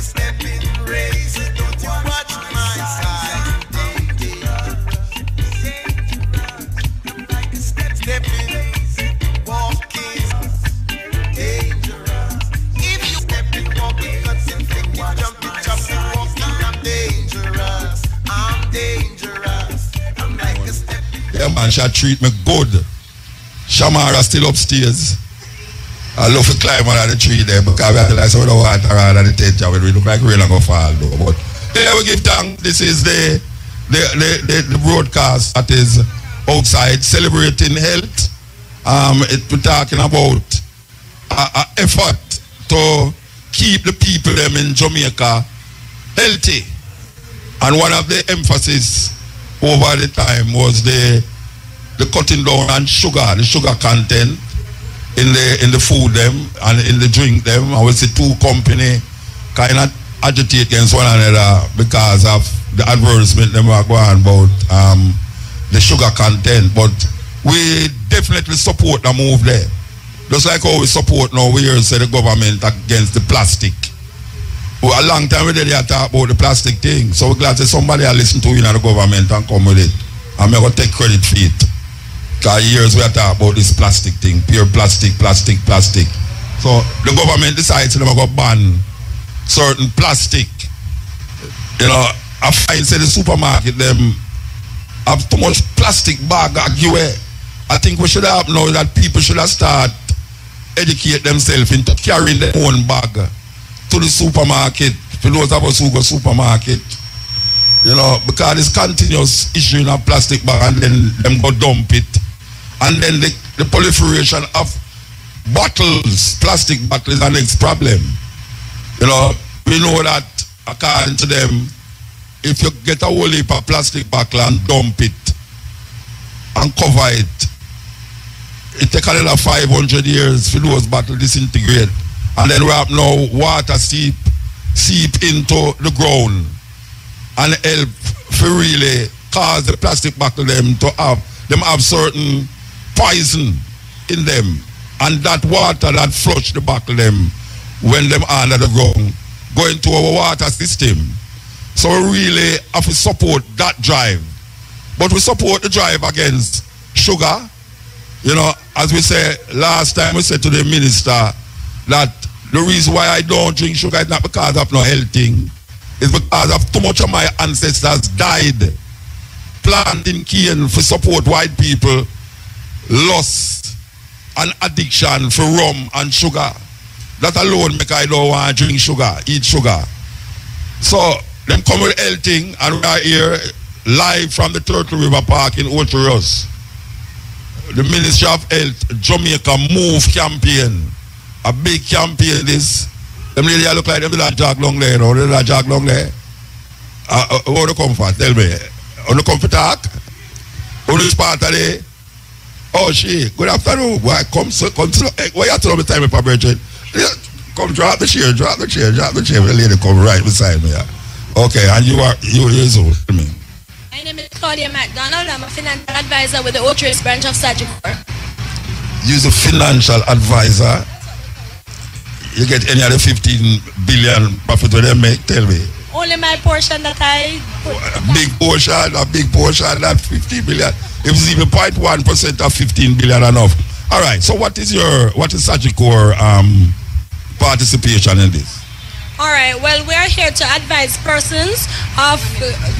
stepping razor, don't you watch my side. I'm like a stepping, walking, dangerous. If you stepping, walking, cutting, flicking, jumping, walking, I'm dangerous. I'm dangerous. I'm like a stepping. Yeah, man, she treat me good. Shamara still upstairs. I love to climb on the tree there because we have to like some of the water around the tent. We look like rain and go fall though. But yeah, we give thanks. This is the broadcast that is outside celebrating health. We're talking about an effort to keep the people them in Jamaica healthy. And one of the emphasis over the time was the cutting down on sugar, the sugar content in the food them and in the drink them. I would say two company kind of agitate against one another because of the advertisement them are going about the sugar content. But we definitely support the move there. Just like how we support now, we hear say the government against the plastic. Well, a long time we did talk about the plastic thing. So we're glad that somebody will listen to you in the government and come with it. I'm going to take credit for it. Because years we are talking about this plastic thing, pure plastic. So the government decides they're going to ban certain plastic. You know, I find say the supermarket them have too much plastic bag everywhere. I think we should have now that people should have start educate themselves into carrying their own bag to the supermarket. For those of us who go supermarket, you know, because it's continuous issuing a plastic bag and then them go dump it. And then the proliferation of bottles, plastic bottles, is the next problem. You know, we know that according to them, if you get a whole heap of plastic bottle and dump it and cover it, it takes another 500 years for those bottles disintegrate. And then we have now water seep into the ground and help to really cause the plastic bottle them to have certain poison in them, and that water that flush the bottle them when them under the ground go into our water system. So we really have to support that drive, but we support the drive against sugar. You know, as we said last time, we said to the minister that the reason why I don't drink sugar is not because of no health thing, it's because of too much of my ancestors died planting cane for support white people, lust and addiction for rum and sugar. That alone make I don't want to drink sugar, eat sugar. So them come with health thing, and we are here live from the Turtle River Park in Old Ross. The Ministry of Health Jamaica Move campaign. A big campaign this. Them lady look like them that jog long there, you know, they that jog long there. How they come for? Tell me. How they come for talk? How this part of the oh she, good afternoon. Why come why you tell me time for Bridget? Come drop the chair. The lady come right beside me. Okay, and you years old. My name is Claudia McDonald. I'm a financial advisor with the Oatrace branch of Sagicor. You're a financial advisor. You get any other 15 billion profit when they make? Tell me. Only my portion that I put. A big portion, that 15 billion. If it's even 0.1% of 15 billion enough. All right. So what is Sagicor participation in this? All right. Well, we're here to advise persons of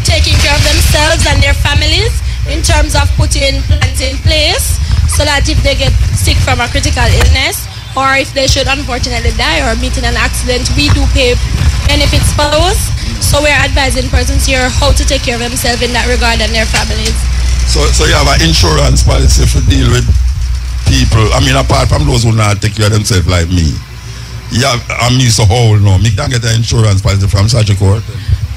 taking care of themselves and their families in terms of putting plans in place so that if they get sick from a critical illness or if they should unfortunately die or meet in an accident, we do pay benefits for those. So we're advising persons here how to take care of themselves in that regard and their families. So you have an insurance policy to deal with people. I mean, apart from those who not take care of themselves like me. Yeah, I'm used to whole no. Me can get an insurance policy from Sagicor.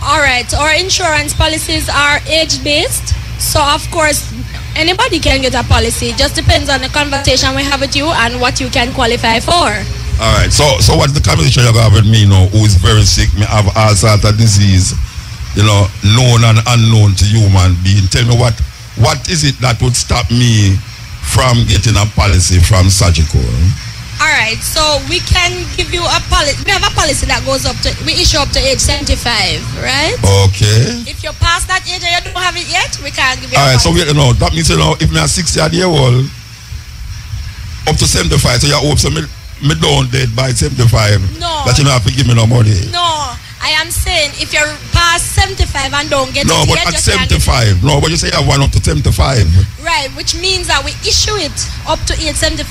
All right, our insurance policies are age-based. So of course, anybody can get a policy. It just depends on the conversation we have with you and what you can qualify for. All right. So what's the conversation you have with me now? Who is very sick? Me have all sorts of disease, you know, known and unknown to human being. Tell me what is it that would stop me from getting a policy from Sagicor? All right, so we can give you a policy. We have a policy that goes up to, we issue up to age 75, right? Okay. If you're past that age and you don't have it yet, we can't give you All a right, so policy. that means, if me a 60 year old, up to 75, so you hope so me don't dead by 75. No. That you don't have to give me no money. No, I am saying if you're past 75 and don't get No, it but yet, at you can't get 75. No, but you say you have one up to 75. Right, which means that we issue it up to age 75.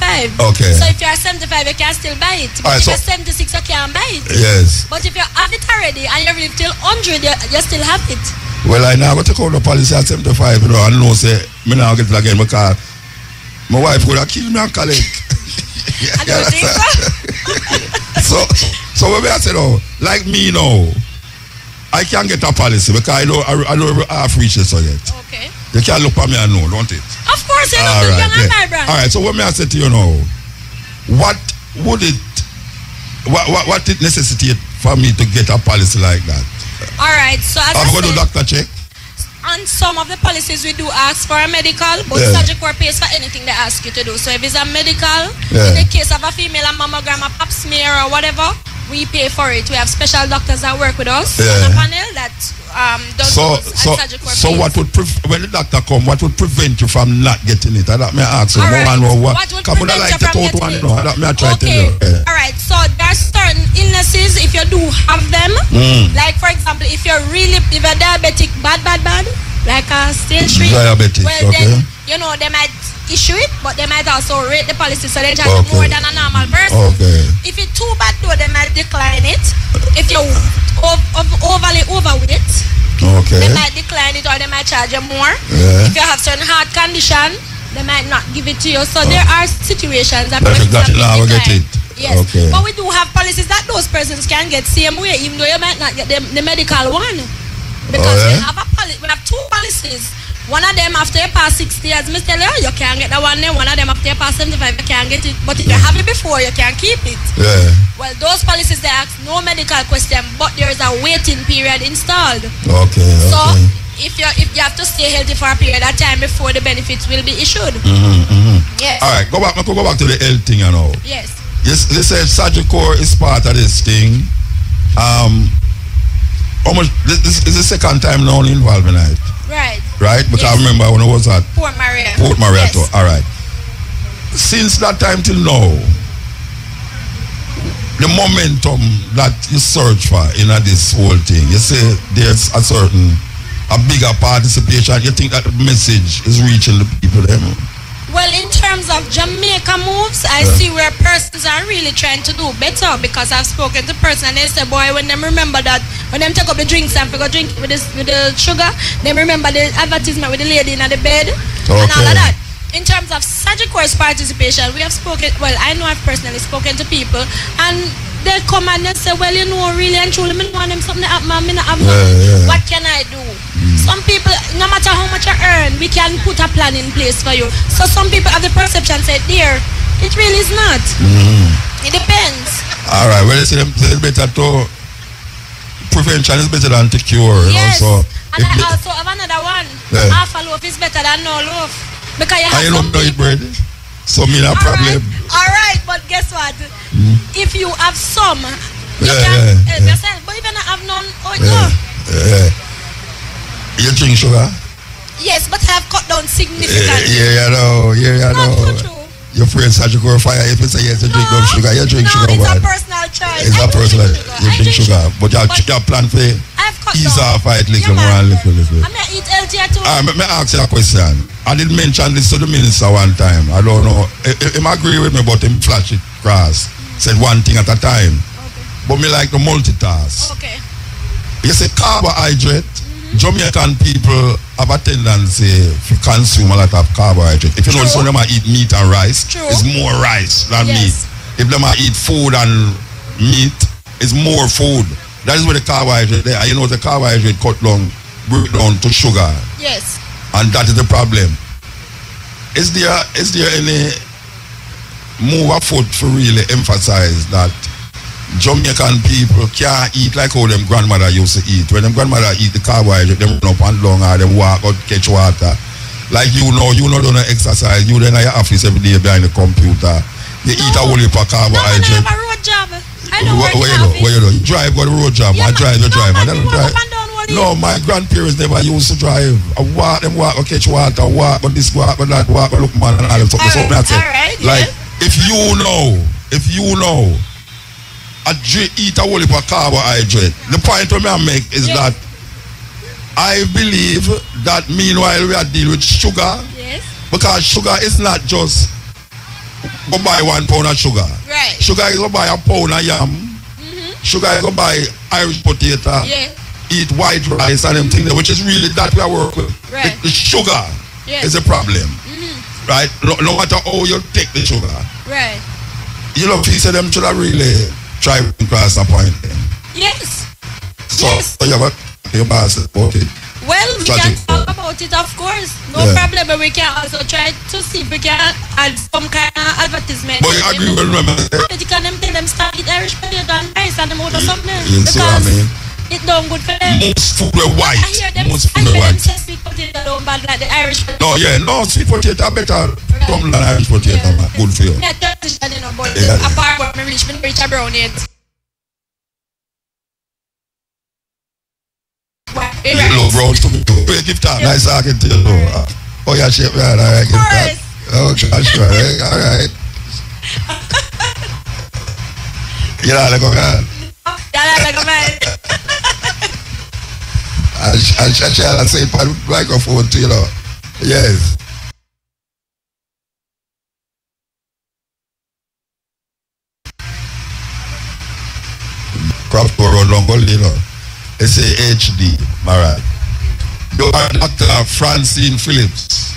Okay. So if you're 75, you can still buy it. But Alright, if so- you're 76, you can't buy it. Yes. But if you have it already and you're till 100, you still have it. Well, I now go take out the policy at 75, and know say, me now get it again because my wife would have killed me and collect. I don't think so. So when I said, like me now, I can't get a policy because I don't half reach it so yet. Okay. You can't look at me and know, don't it? Of course, you know, All right, young and yeah. vibrant. All right, so what may I say to you now? What it necessitate for me to get a policy like that? All right, so as I'm I going to do said, doctor check. on some of the policies we do ask for a medical, but Yeah. Sagicor pays for anything they ask you to do. So if it's a medical, Yeah. in the case of a female, a mammogram, a pap smear or whatever, we pay for it. We have special doctors that work with us Yeah. on a panel that does So those, and Sagicor so pays. what would when the doctor come, what would prevent you from not getting it? I don't me ask you. All right. What What would come on, I prevent like you to from out one, getting no. I don't me I try to tell Okay. you. Yeah. All right. So there are certain illnesses if you do have them. Like for example, if you're diabetic, bad, like a stage 3. Diabetic, well okay. then they might issue it, but they might also rate the policy so they charge you Okay. more than a normal person. Okay. If it's too bad though, they might decline it. If you're overly overweight, Okay. they might decline it or they might charge you more. Yeah. If you have certain heart condition, they might not give it to you. So there are situations that That's persons exactly can how I get decline. it. Yes. Okay. But we do have policies that those persons can get same way, even though you might not get the medical one. Because Oh, yeah? we have two policies. One of them after you pass 60 years, Mr. Taylor, you can't get that one there. One of them after you pass 75, you can't get it. But if you have it before, you can keep it. Yeah. Well, those policies, they ask no medical question, but there is a waiting period installed. Okay. So, Okay. if you have to stay healthy for a period of time before the benefits will be issued. Yes. All right. Go back to the health thing, Yes. Yes, they said Sagicor is part of this thing. Almost this is the second time now involved in it, Right. right? Because I Yes. remember when I was at Port Maria. Port Maria. Yes. All right. Since that time till now, the momentum that you search for in this whole thing, you say there's a bigger participation. You think that the message is reaching the people then? Well, in terms of Jamaica moves, I see where persons are really trying to do better because I've spoken to persons and they say, boy, when them remember that, when them take up the drinks and go drink with the sugar, they remember the advertisement with the lady in the bed and all of that. In terms of Sagicor's participation, we have spoken, well, I know I've personally spoken to people and they come and they say, well, you know, really and truly, I want them something to happen, I not have nothing. What can I do? Some people, no matter how much you earn, we can put a plan in place for you. So some people have the perception said, dear, it really is not. It depends. All right. Well, it's better to prevention is better than to cure. Yes. So And I also have another one. Yeah. Half a loaf is better than no loaf. Because you have I don't some know it people. bread. So me no problem. All right, but guess what? If you have some, you Yeah, can yeah, help yourself. But if you don't have none, You drink sugar? yes, but I have cut down significantly. Yeah, you Not know. true. Your friend Sagicor fire, if you say yes, you drink up sugar, you drink sugar. It's a man. personal choice. It's I a do personal, you I drink sugar. But you plan for I've cut ease down. off it little Yeah, more man. and little. I mean, eat healthier too. Let me ask you a question. I did mention this to the minister one time. I don't know. Him agree with me, but him flash it across. Said one thing at a time. Okay. But me like to multitask. Okay. You say carbohydrate. Jamaican people have a tendency to consume a lot of carbohydrate. If you know, True. some of them eat meat and rice, True. it's more rice than Yes. meat. If them eat food and meat, it's more food. That is where the carbohydrate there. You know, the carbohydrate cut down, break down to sugar, Yes. and that is the problem. Is there any move afoot to really emphasize that Jamaican people can't eat like how them grandmother used to eat? When them grandmother eat the carbohydrate, them run up and down or them walk out catch water. Like you know don't exercise, you then at your office every day behind the computer. You eat a whole heap of carbohydrate. No, I have a road job. I don't work What you do? You drive, go to the road job. Yeah, I drive, you drive. I don't drive. No, my grandparents never used to drive. I walk, catch water, walk, but this walk, but that walk, but look, man, and all them stuff. All right, like, if you know, eat a whole heap of carbohydrate. The point I make is that I believe that meanwhile we are dealing with sugar. Yes. Because sugar is not just go buy 1 pound of sugar. Right. Sugar is go buy a pound of yam. Sugar is go buy Irish potato. Yeah. Eat white rice and them things, which is really that we are working with. Right. The sugar is a problem. Right? No matter how you take the sugar. Right. You know, people say them should have really try to cross the point. Yes. So you have your boss about it. Well, we can talk about it, of course. No problem, but we can also try to see if we can add some kind of advertisement. But you agree with me? You can tell them start eat Irish potato and rice and them out of something. You see what I mean? It's done good for them. Most food were white. I hear them say sweet potato don't bad like the Irish potato. No, sweet potato better from than Irish potato, man. Good for you. Yeah, but apart from me reach a brown yet. You look brown to me too. Give time. Nice talking to you. Oh, yeah, shape right. All right, give time. Oh, gosh, right. All right. You know, like a man. Like a man. I shall say by the microphone to you know. Yes. Crop go around long you know. They say HD, Mara. You are Dr. Francine Phillips.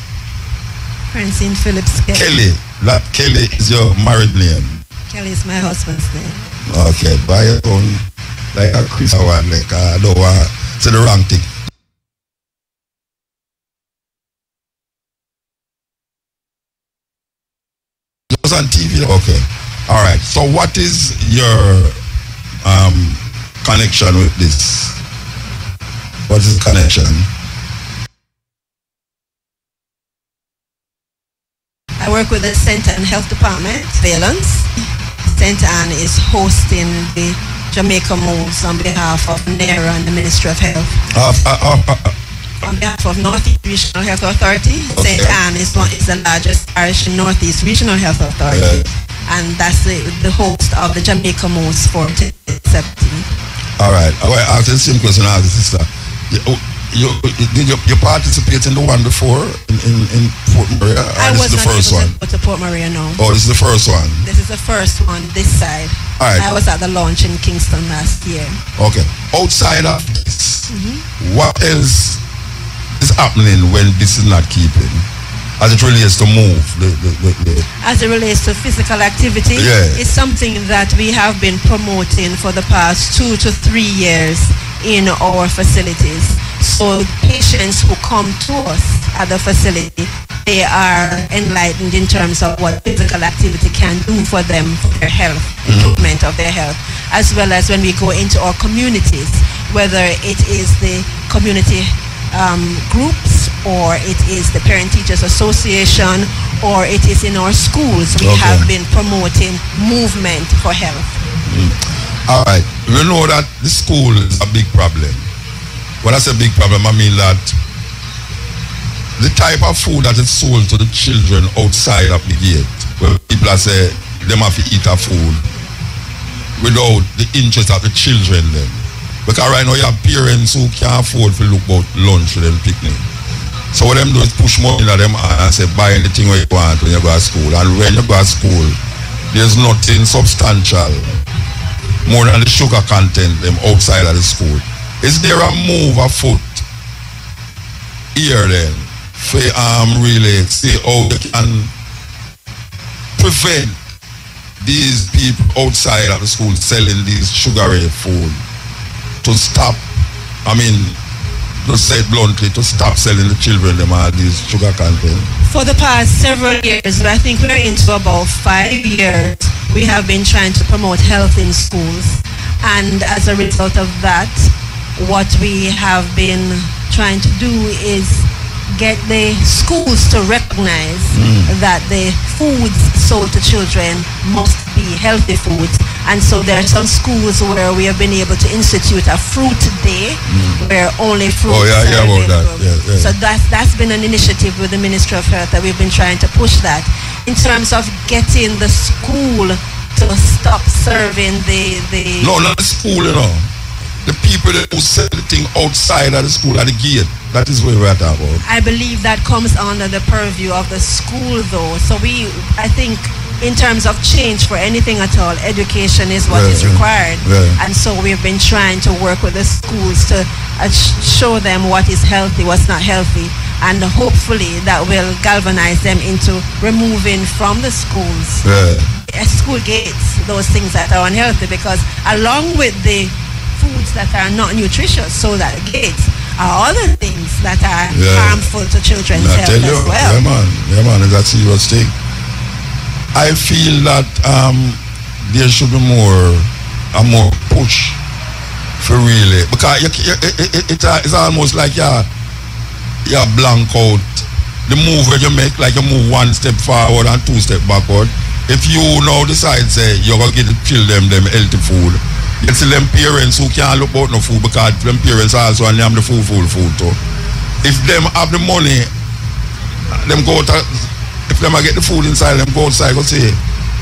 Francine Phillips Kelly. That Kelly is your married name. Kelly is my husband's name. Okay, by your own, like a Chris one, like I don't want to say the wrong thing. Just on TV, okay. All right. So, what is your connection with this? What is the connection? I work with the St. Anne Health Department, Valence. St. Anne is hosting the Jamaica Moves on behalf of NERA and the Ministry of Health. On behalf of Northeast Regional Health Authority, St. Anne is the largest parish in Northeast Regional Health Authority. And that's the host of the Jamaica Moves for 2017. All right. I will ask the same question as the sister. Did you participate in the one before in Port Maria? I was the first one. But to Port Maria, no. Oh, this is the first one. This is the first one. This side. All right. I was at the launch in Kingston last year. Okay. Outside of this, what else is happening when this is not keeping? As it relates to move, as it relates to physical activity, it's something that we have been promoting for the past 2 to 3 years in our facilities. So patients who come to us at the facility, they are enlightened in terms of what physical activity can do for them, for their health, improvement of their health, as well as when we go into our communities, whether it is the community groups, or it is the Parent Teachers Association, or it is in our schools. We have been promoting movement for health. All right. We know that the school is a big problem. When I say big problem, I mean that the type of food that is sold to the children outside of the gate, where people are say them have to eat a food without the interest of the children then. Because right now you have parents who can't afford to look about lunch for them picnic. So what them do is push money into them and say buy anything you want when you go to school. And when you go to school, there's nothing substantial more than the sugar content them outside of the school. Is there a move afoot here then for really see how you can prevent these people outside of the school selling these sugary food to stop, I mean, to say it bluntly, to stop selling the children them all these sugar content? For the past several years, I think we're into about 5 years, we have been trying to promote health in schools. And as a result of that, what we have been trying to do is get the schools to recognize that the foods sold to children must be healthy foods. And so there are some schools where we have been able to institute a fruit day where only fruits are available. So that's been an initiative with the Ministry of Health that we've been trying to push that. In terms of getting the school to stop serving the... No, not the school, you know. The people who sell the thing outside of the school at the gate. That is what we're talking about. I believe that comes under the purview of the school, though. So I think in terms of change for anything at all, education is what is required. And so we've been trying to work with the schools to show them what is healthy, what's not healthy. And hopefully that will galvanize them into removing from the schools, school gates, those things that are unhealthy. Because along with the foods that are not nutritious, so that gates are other things that are harmful to children's health as well. Yeah man, it's a serious thing. I feel that there should be a more push for really, because it's almost like you blank out the move where you make, like you move one step forward and two step backward. If you now decide say you're gonna get to kill them healthy food, you see them parents who can't look out no food because them parents also and them the food too. If them have the money, them go to, if them get the food inside, them go outside go say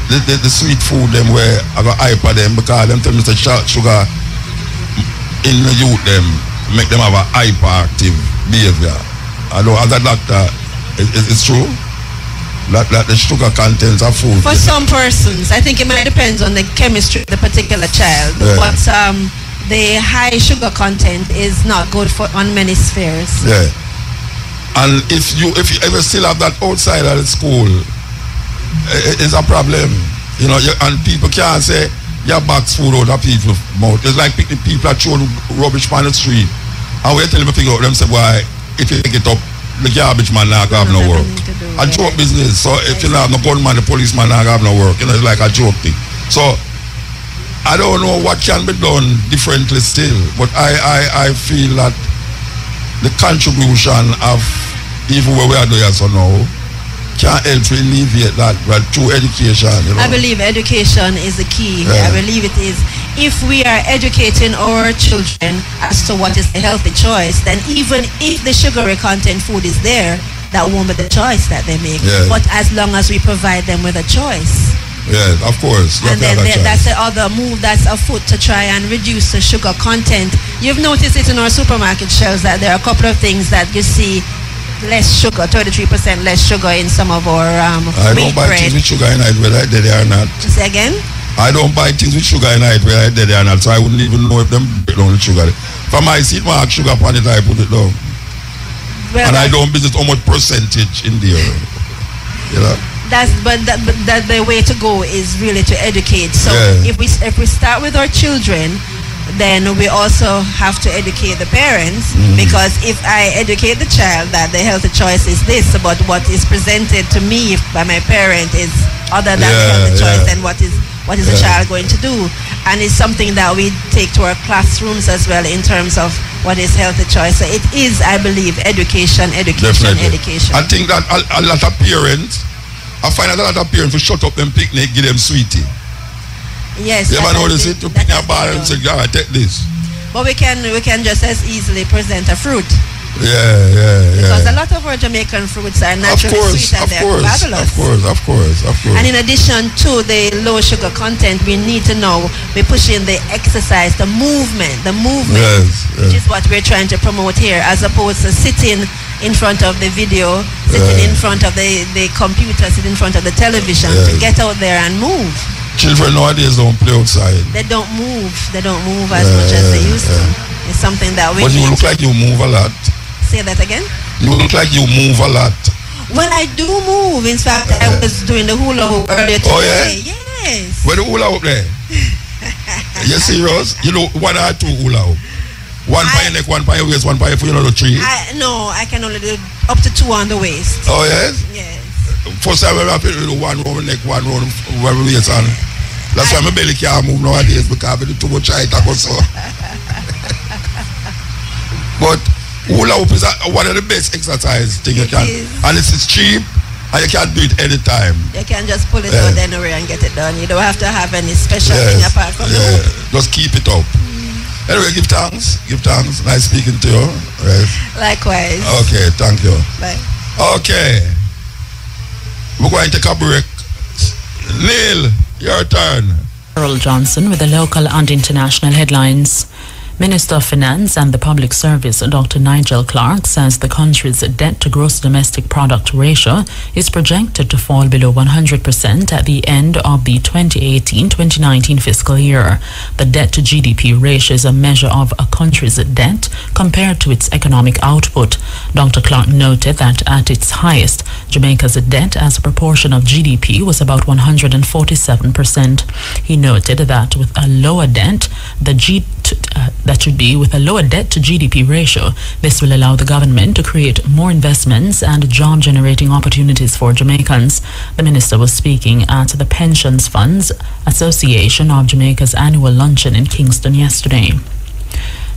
the sweet food them where I got hyper them because them tell me the sugar in the youth them make them have a hyperactive behavior. I know as a doctor, it's true. That the sugar contents of food. For some persons, I think it might depend on the chemistry of the particular child. But the high sugar content is not good on many spheres. Yeah. And if you ever still have that outside of the school, it's a problem. You know, and people can't say you box food out of people's mouth. It's like people are throwing rubbish on the street. And we're telling them to figure out them say, why, if you pick it up, the garbage man not have no work. A joke business. So if you don't have no gunman, the policeman not have no work. You know, it's like a joke thing. So I don't know what can be done differently still, but I feel that the contribution of even where we are doing so now can help to alleviate that through education. You know? I believe education is the key. I believe it is. If we are educating our children as to what is a healthy choice, then even if the sugary content food is there, that won't be the choice that they make. But as long as we provide them with a choice. Yeah, of course. And then that's the other move that's afoot to try and reduce the sugar content. You've noticed it in our supermarket shelves that there are a couple of things that you see less sugar, 33% less sugar in some of our I don't buy things with sugar in it, whether they are not. Say again? I don't buy things with sugar in it, whether they are not, so I wouldn't even know if them break down with sugar. For my seed mark sugar upon it, I put it down. Well, and I don't visit how much percentage in there. You know? But the way to go is really to educate. So if we start with our children, then we also have to educate the parents, because if I educate the child that the healthy choice is this, but what is presented to me by my parent is other than the healthy choice, then what is the child going to do? And it's something that we take to our classrooms as well in terms of what is healthy choice. So it is, I believe, education. Definitely. I think that a lot of parents, I find that a lot of parents will shut up them picnic, give them sweetie. Yes. You ever notice it? To pick a bar and say, God, take this. But we can just as easily present a fruit. Because a lot of our Jamaican fruits are naturally sweet and they're fabulous. Of course. And in addition to the low sugar content, we need to know we're pushing the exercise, the movement, which is what we're trying to promote here, as opposed to sitting in front of the video, sitting in front of the computer, sitting in front of the television. To get out there and move. Children nowadays don't play outside. They don't move as much as they used to. It's something that we But you look like you move a lot. Say that again? You look like you move a lot. Well, I do move. In fact, I was doing the hula hoop earlier today. Oh, yeah? Yes. Where the hula hoop there? You serious? You know, one or two hula hoop? One by your neck, one by your waist, one by your foot, you know, the three? No, I can only do up to 2 on the waist. Oh, yes? Yes. First time I have to do one round the neck, one round the waist, and that's why my belly can't move nowadays, because I do too much height. So. But hula hoop is one of the best exercise thing you can. And it's cheap, And you can do it anytime. You can just pull it out anywhere and get it done. You don't have to have any special thing apart from Just keep it up. Anyway, give thanks. Give thanks. Nice speaking to you. Right. Likewise. Okay, thank you. Bye. Okay. We're going to take a break. Neil, your turn. Earl Johnson with the local and international headlines. Minister of Finance and the Public Service, Dr. Nigel Clark, says the country's debt to gross domestic product ratio is projected to fall below 100% at the end of the 2018-2019 fiscal year. The debt to GDP ratio is a measure of a country's debt compared to its economic output. Dr. Clark noted that at its highest, Jamaica's debt as a proportion of GDP was about 147%. He noted that with a lower debt, that should be with a lower debt to GDP ratio. This will allow the government to create more investments and job-generating opportunities for Jamaicans. The minister was speaking at the Pensions Funds Association of Jamaica's annual luncheon in Kingston yesterday.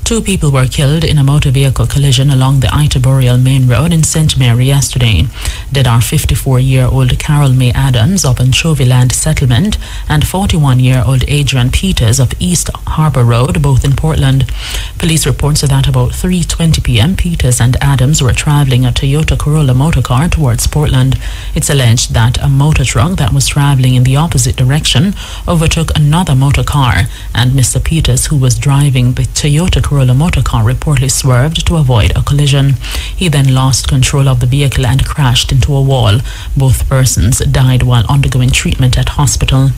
2 people were killed in a motor vehicle collision along the Ita-Boreal Main Road in St. Mary yesterday. Dead are 54-year-old Carol May Adams of Anchovy Land Settlement and 41-year-old Adrian Peters of East Harbour Road, both in Portland. Police reports that about 3:20 p.m. Peters and Adams were travelling a Toyota Corolla motorcar towards Portland. It's alleged that a motor truck that was travelling in the opposite direction overtook another motor car, and Mr. Peters, who was driving the Toyota Corolla motorcar, reportedly swerved to avoid a collision. He then lost control of the vehicle and crashed into a wall. Both persons died while undergoing treatment at hospital.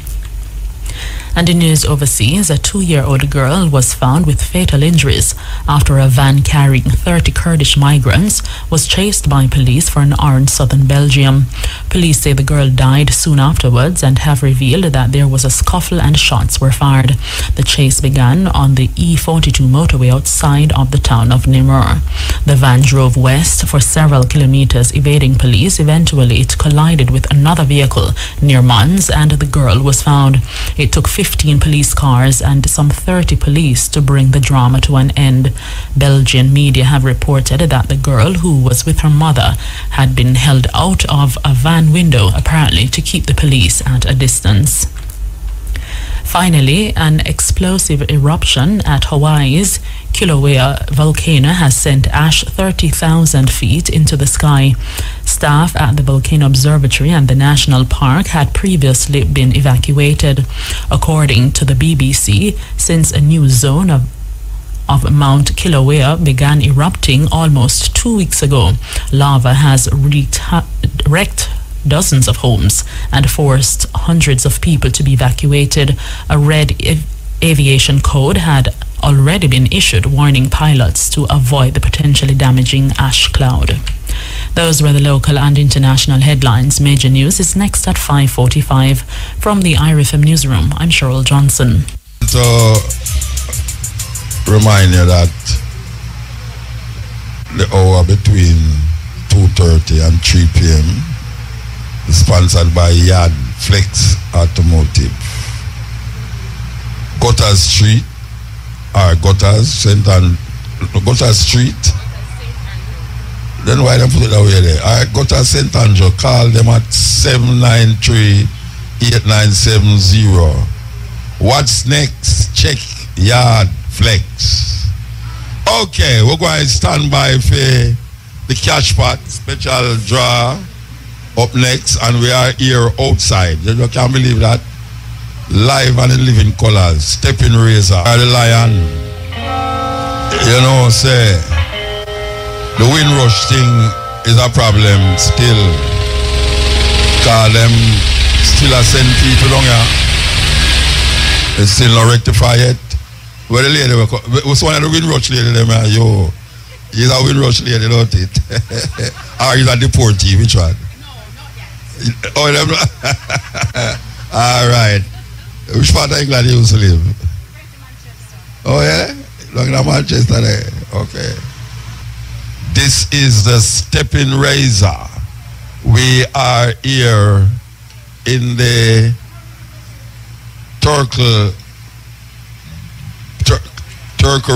And in news overseas, a 2-year-old girl was found with fatal injuries after a van carrying 30 Kurdish migrants was chased by police for an hour in southern Belgium. Police say the girl died soon afterwards and have revealed that there was a scuffle and shots were fired. The chase began on the E42 motorway outside of the town of Namur. The van drove west for several kilometers, evading police. Eventually, it collided with another vehicle near Mons, and the girl was found. It took 15 police cars and some 30 police to bring the drama to an end. Belgian media have reported that the girl, who was with her mother, had been held out of a van window, apparently to keep the police at a distance. Finally, an explosive eruption at Hawaii's Kilauea volcano has sent ash 30,000 feet into the sky. Staff at the Volcano Observatory and the National Park had previously been evacuated. According to the BBC, since a new zone of Mount Kilauea began erupting almost 2 weeks ago, lava has wrecked dozens of homes and forced hundreds of people to be evacuated. A red aviation code had already been issued, warning pilots to avoid the potentially damaging ash cloud. Those were the local and international headlines. Major news is next at 5:45 from the IRFM newsroom. I'm Cheryl Johnson. So, remind you that the hour between 2:30 and 3 p.m. is sponsored by Yard Flex Automotive. Gutters Street, or Gutters Street. Then why don't put it away there? All right, Gutters St. Andrew, call them at 793-8970. What's next? Check Yard Flex. Okay, we're going to stand by for the cash pot special draw up next, and we are here outside. You can't believe that. Live and in living colors. Stepping Razor, the Lion. You know, say the Windrush thing is a problem still. Cause them still a send people down here. It's still not rectified yet. Where the lady was one of the Windrush lady them here, yo. He's a Windrush lady, don't it? Or he's a deportee, which one? No, not yet. Oh, them. All right. Which part of England you used to live? Oh yeah? Look at Manchester there. Okay. This is the Stepping Razor. We are here in the Turkle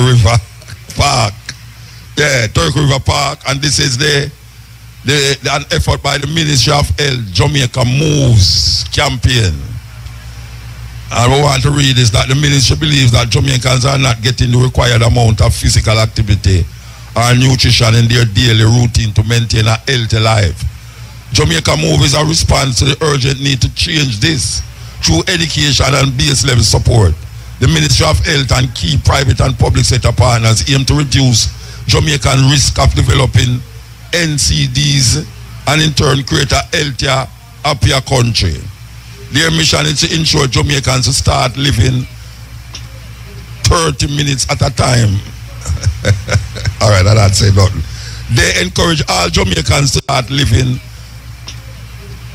River Park. Yeah, Turkle River Park, and this is the an effort by the Ministry of Health, Jamaica Moves campaign. And we want to read is that the ministry believes that Jamaicans are not getting the required amount of physical activity or nutrition in their daily routine to maintain a healthy life. Jamaica Move is a response to the urgent need to change this through education and base level support. The Ministry of Health and key private and public sector partners aim to reduce Jamaican risk of developing NCDs and in turn create a healthier, happier country. Their mission is to ensure Jamaicans to start living 30 minutes at a time. All right, I don't say nothing. They encourage all Jamaicans to start living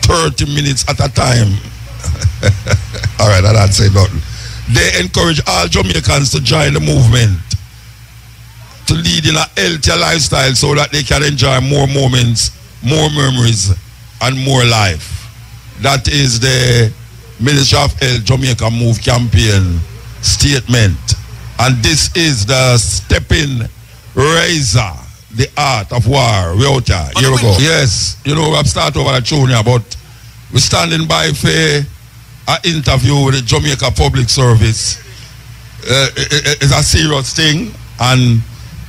30 minutes at a time. All right, I don't say nothing. They encourage all Jamaicans to join the movement to lead in a healthier lifestyle so that they can enjoy more moments, more memories, and more life. That is the Ministry of Health Jamaica Move campaign statement. And this is the Stepping Razor, the art of war. We're out here. Here we go. Yes, you know, we've started over the tune here, but we're standing by for an interview with the Jamaica Public Service. It's a serious thing, and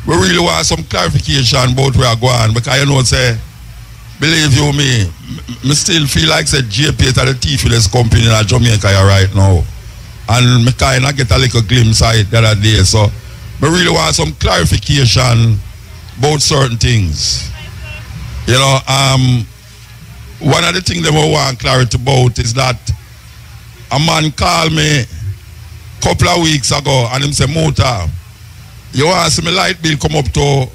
we really want some clarification about where we're going, because you know, say, believe you me still feel like say JP is the thiefless company in Jamaica right now. And I kind of get a little glimpse of it the other day. So I really want some clarification about certain things. You know, one of the things that we want clarity about is that a man called me a couple of weeks ago and him say, Muta, you want to see my light bill come up to,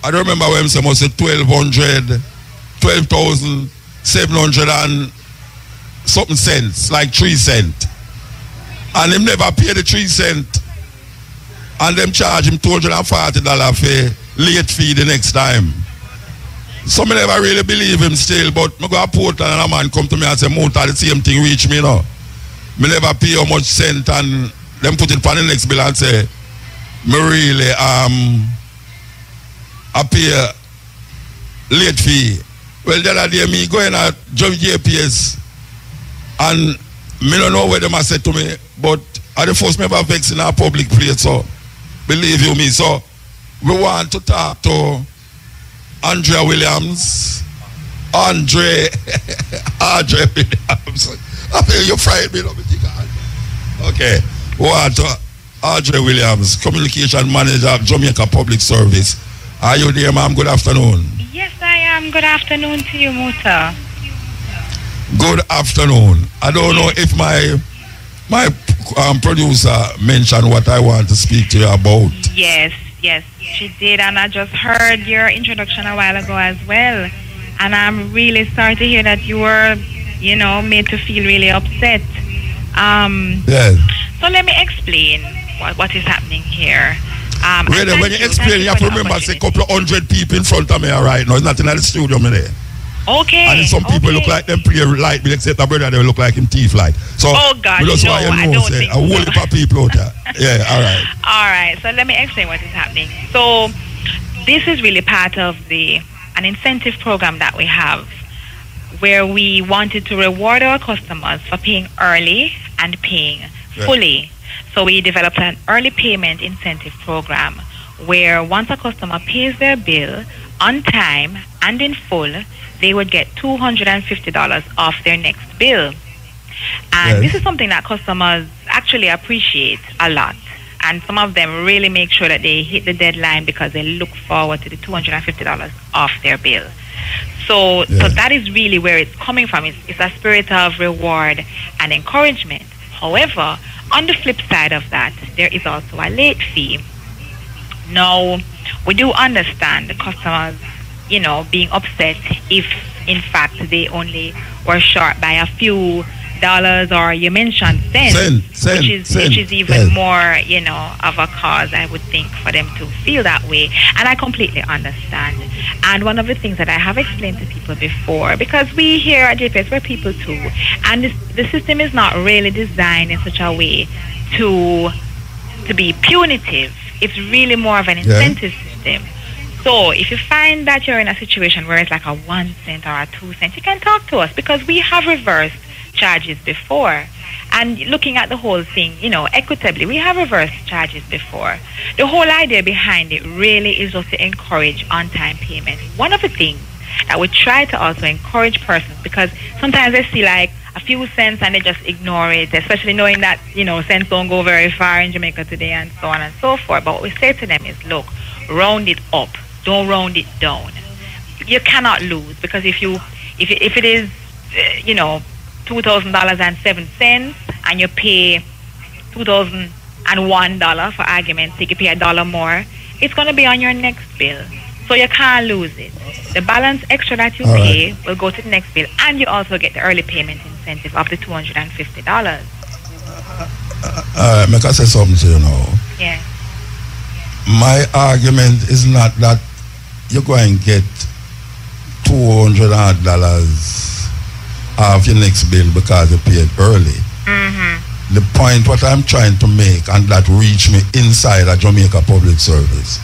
I don't remember when he said, must say 12,700 and something cents, like 3 cents. And him never pay the 3 cents. And them charge him $240 for late fee the next time. Some never really believe him still, but I go to Portland and a man come to me and say, Muta, the same thing reach me now. Me never pay how much cent, and them put it on the next bill and say, me really I pay late fee. Well, the other day me going at JPS and me don't know where them a said to me, but I the first member vex in our public place, so believe you me. So we want to talk to Andrea Williams. Andre Williams. You fried me, okay. We want to Andre Williams, Communication Manager of Jamaica Public Service. Are you there, ma'am? Good afternoon. Yes, I am. Good afternoon to you, Muta. Good afternoon. I don't know if my producer mentioned what I want to speak to you about. Yes, she did, and I just heard your introduction a while ago as well. And I'm really sorry to hear that you were, you know, made to feel really upset. Yes. So let me explain what is happening here. Really, when you explain, you have to remember it's a couple of 100 people in front of me right now. It's not in the studio, me there. Okay. And some people look like them play light, except the brother, they look like him thief light. So, oh God, that's why you know, say, a whole heap of people out there. Yeah, all right. All right, so let me explain what is happening. So, this is really part of an incentive program that we have, where we wanted to reward our customers for paying early and paying fully. So we developed an early payment incentive program where once a customer pays their bill on time and in full, they would get $250 off their next bill. And this is something that customers actually appreciate a lot. And some of them really make sure that they hit the deadline because they look forward to the $250 off their bill. So that is really where it's coming from. It's a spirit of reward and encouragement. However, on the flip side of that, there is also a late fee. Now, we do understand the customers, you know, being upset if, in fact, they only were short by a few dollars, or you mentioned cents, which is even more, you know, of a cause, I would think, for them to feel that way. And I completely understand. And one of the things that I have explained to people before, because we here at JPS, we're people too, and the system is not really designed in such a way to be punitive. It's really more of an incentive system. So if you find that you're in a situation where it's like a 1 cent or a 2 cent, you can talk to us because we have reversed charges before. And looking at the whole thing, equitably, we have reversed charges before. The whole idea behind it really is just to encourage on-time payment. One of the things that we try to also encourage persons, because sometimes they see like a few cents and they just ignore it, especially knowing that, cents don't go very far in Jamaica today and so on and so forth. But what we say to them is, look, round it up. Don't round it down. You cannot lose, because if it is, $2,000.07 and you pay $2,001 for argument's sake, you pay $1 more, it's going to be on your next bill. So you can't lose it. The balance extra that you pay will go to the next bill, and you also get the early payment incentive of the $250. Make I say something to you now. Yeah. My argument is not that you're going to get $200 off your next bill because you paid early. The point what I'm trying to make, and that reach me inside a Jamaica Public Service,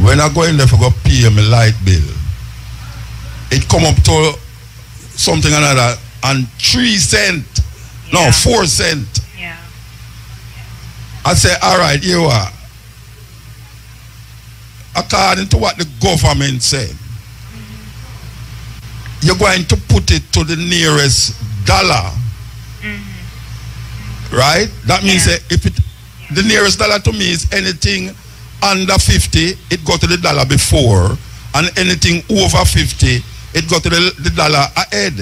when I go in there for go pay my light bill, it come up to something another and 3 cents, no, 4 cents. Yeah. I say, all right, here you are. According to what the government said, you're going to put it to the nearest dollar. Right? That means that if the nearest dollar to me is anything under 50, it go to the dollar before, and anything over 50, it go to the dollar ahead.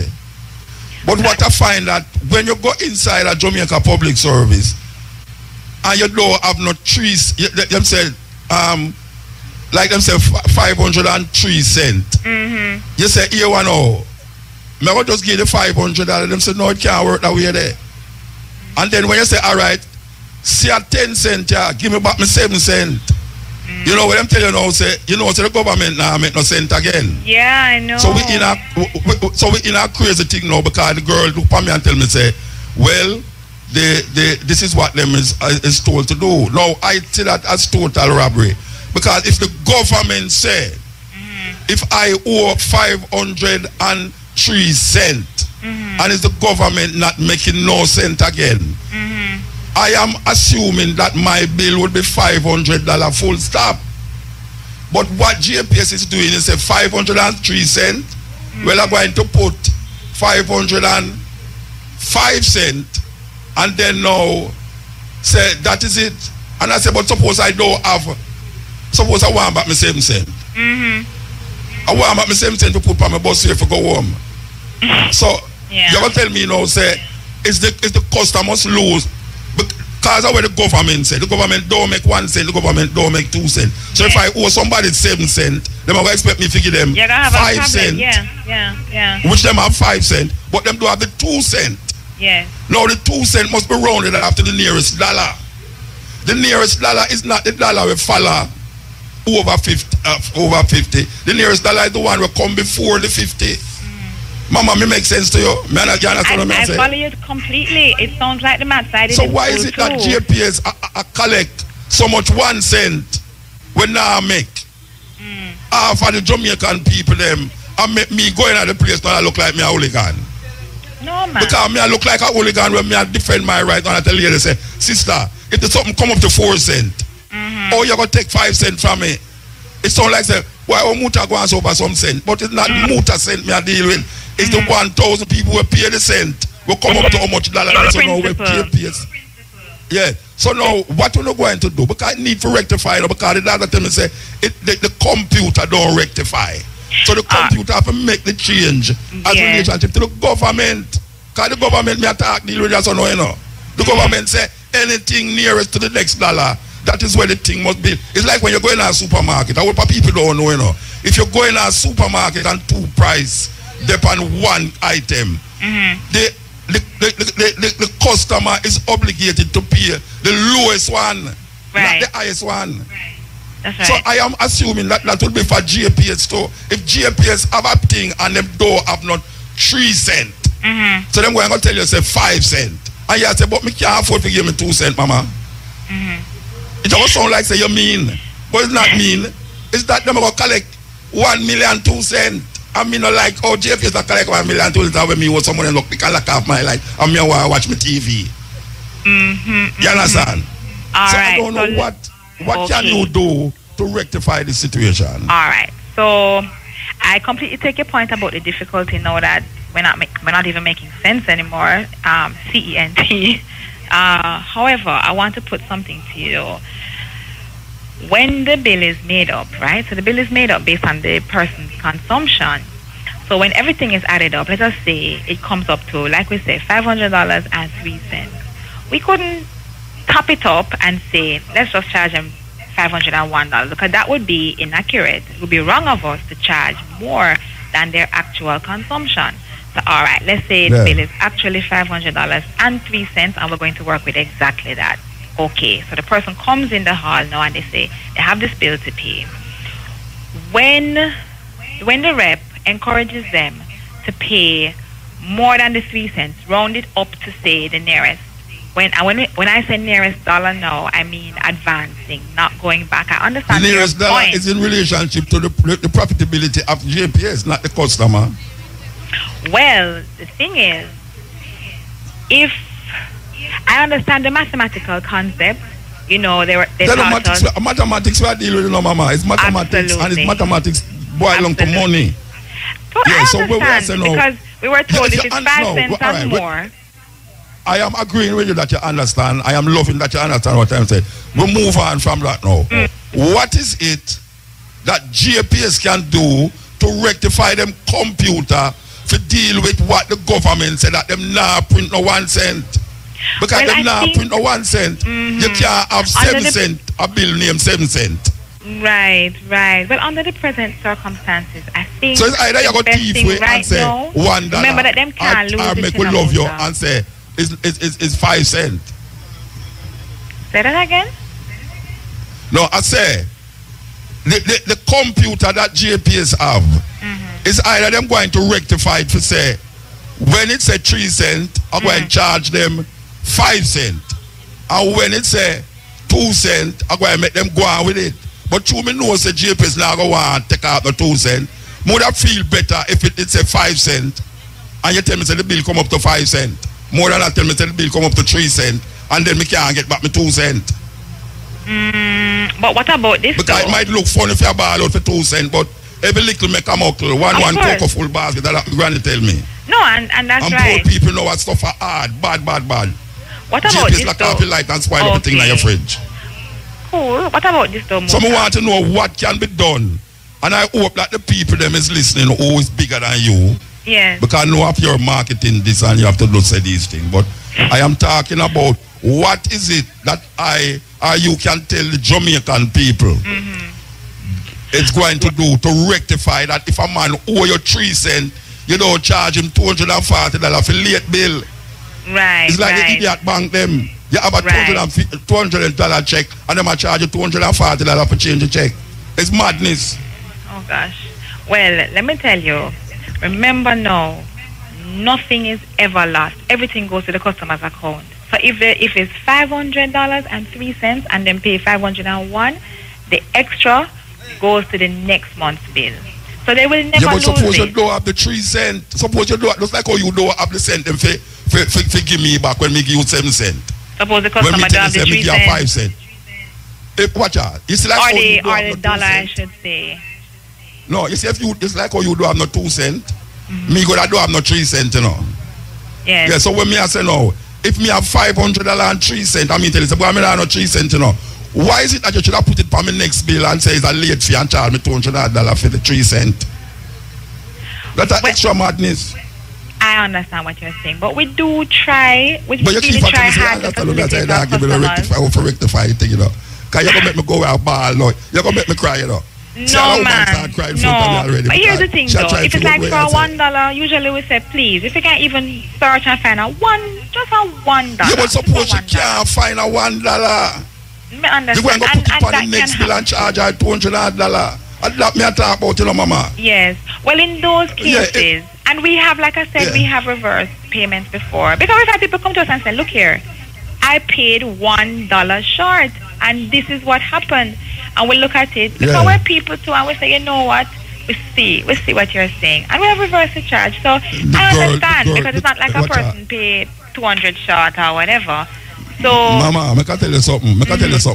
But what I find that when you go inside a Jamaica Public Service and you don't have no trees, them say, like them say 503 cents. You say, here one now, I will just give the $500. Them say, no, it can't work that way there. And then when you say, all right, see at 10 cents, give me back my 7 cents. You know what I'm telling you now, say, so the government now make no cent again. Yeah, I know. So we in a crazy thing now, because the girl look at me and tell me, say, well, this is what them is told to do. Now I see that as total robbery. Because if the government said, if I owe 503 cents, and is the government not making no cent again, I am assuming that my bill would be $500 full stop. But what JPS is doing is a 503 cents. Well, I'm going to put 505 cents, and then now say that is it. And I say, but suppose I don't have. Suppose I want back my 7 cents. I want back my 7 cents to put on my bus here for go home. So you ever tell me say is the customers lose because of what the government said. The government don't make 1 cent, the government don't make 2 cents. So if I owe somebody 7 cents, they will expect me to give them 5 cents. Which them have 5 cents, but them do have the 2 cents. Now the 2 cents must be rounded after the nearest dollar. The nearest dollar is not the dollar we follow over 50. The nearest dollar is the one will come before the 50. Mama, me make sense to you? I follow you completely. It sounds like the math side. So why is it that JPS collect so much 1 cent when now make? For the Jamaican people them, and make me going at the place now I look like me a hooligan. No, man. Because me I look like a hooligan when me I defend my right, and I tell you, they say, sister, if the something come up to 4 cents, or you're going to take 5 cents from me, it sounds like say, why Muta go and over some cent? But it's not Muta cent me I deal with. It's the 1,000 people who pay the cent. We come up to how much dollar, so now we pay PS. Yeah. So now what we're going to do? Because I need to rectify it, because the other time say the computer don't rectify. So the computer have to make the change as relationship to the government. Because the government me attack deal with that, so no, the government say anything nearest to the next dollar, that is where the thing must be. It's like when you're going to a supermarket. I hope people don't know, If you're going to a supermarket and 2 price depend on 1 item, the customer is obligated to pay the lowest one, not the highest one. That's right. So I am assuming that will be for JPS too. If JPS have a thing and them don't have not 3 cents, so them going to tell you say 5 cents, and you say, but me can't afford to give me 2 cents, mama. It almost sound like say you mean, but it's not mean. is that them going to collect 1 million 2 cents. I mean, like, oh, Jeff is to collect 1 million 2 cents when me was someone look because lock off my life. And me want to watch my TV. You understand? All so right. I don't know what can you do to rectify the situation. All right. So I completely take your point about the difficulty now that we're not even making sense anymore. CENT. However, I want to put something to you. When the bill is made up, right? So the bill is made up based on the person's consumption. So when everything is added up, let us say it comes up to, like we say, $500.03. We couldn't top it up and say, let's just charge them $501 because that would be inaccurate. It would be wrong of us to charge more than their actual consumption. So, all right, let's say the bill is actually $500.03 and we're going to work with exactly that. Okay, so the person comes in the hall now and they say they have this bill to pay. When the rep encourages them to pay more than the 3 cents, round it up to say the nearest. When I say nearest dollar now, I mean advancing, not going back. I understand the nearest dollar is in relationship to the profitability of JPS, not the customer. Well, the thing is, if I understand the mathematical concept, they taught us. Mathematics we are dealing with, no, mama. It's mathematics. Absolutely. And it's mathematics boil down to money. So yeah, I so understand because we were told if it's 5 cents and more. I am agreeing with you that you understand. I am loving that you understand what I'm saying. We move on from that now. What is it that JPS can do to rectify them computer to deal with what the government said that them now print no 1 cent? Because them now print no 1 cent. You can't have 7 cent a bill named 7 cent. Right. Well, under the present circumstances, I think so it's either you go thief way right and say now, $1 remember that them can't lose or make we love you and say it's 5 cent. Say that again? No, I say the computer that JPS have is either them going to rectify it to say when it's a 3 cent, I'm going to charge them 5 cent. And when it's a 2 cent, I'm going to make them go on with it. But you me know say JPS now go on take out the 2 cent. Would I feel better if it's a 5 cent and you tell me say the bill come up to 5 cent. More than that tell me say the bill come up to 3 cent and then me can't get back my 2 cent. But what about this? Because it might look funny if you ball out for 2 cent, but every little make a muckle, one cocoa full basket, that granny tell me. No, and that's and right. Poor people know what stuff are hard, bad. What about JPS this like though? coffee light and spoil everything in your fridge. Cool. What about this though? Someone want to know what can be done. And I hope that the people them is listening who is bigger than you. Yes. Because I know if you're marketing this and you have to do say these things. But I am talking about what is it that I or you can tell the Jamaican people it's going to do to rectify that if a man owe you 3 cents, you don't charge him $240 for late bill. Right. It's like the idiot bank them. You have a $200 check and them charge you $240 for change the check. It's madness. Oh gosh. Well, let me tell you. Remember now, nothing is ever lost. Everything goes to the customer's account. So if it's $500.03 and then pay $501, the extra goes to the next month's bill. So they will never lose suppose it. you don't have the 3 cents. Suppose you don't, just like how you don't have the cent them for give me back when me give you 7 cents. Suppose the customer don't have the 3 cents. 5 cents. Watch out. It's like or the dollar, I should say. No, you see, if you it's like how you don't have no 2 cents, me go that don't have no 3 cents, you know. Yes. Yeah, so when me I say no, if me have $500 and 3 cents, I mean tell you, but I mean I have no 3 cents, you know. Why is it that you should have put it on my next bill and say it's a late fee and charge me $200 for the 3 cents? That's an extra madness. I understand what you're saying, but we do try. We but you really keep try hard to facilitate our customers. Rectify it, you know. Because you're going to make me go out ball, no. You're going to make me cry, you know. No, man. No. But here's the thing, though. If it's like for $1, usually we say, please, if you can't even search and find just a $1. Yeah, but suppose you can't find a $1. I understand. You're going to put it on the next bill and charge her $200. And that me talk about, you know, mama. Yes. Well, in those cases, and we have, like I said, we have reverse payments before. Because we've had people come to us and say, look here, I paid $1 short, and this is what happened. and we look at it because we're people too, and we say, you know what, we see what you're saying, and we have reversed the charge. So I understand because it's not like a person paid 200 short or whatever. So Mama, I can tell you something.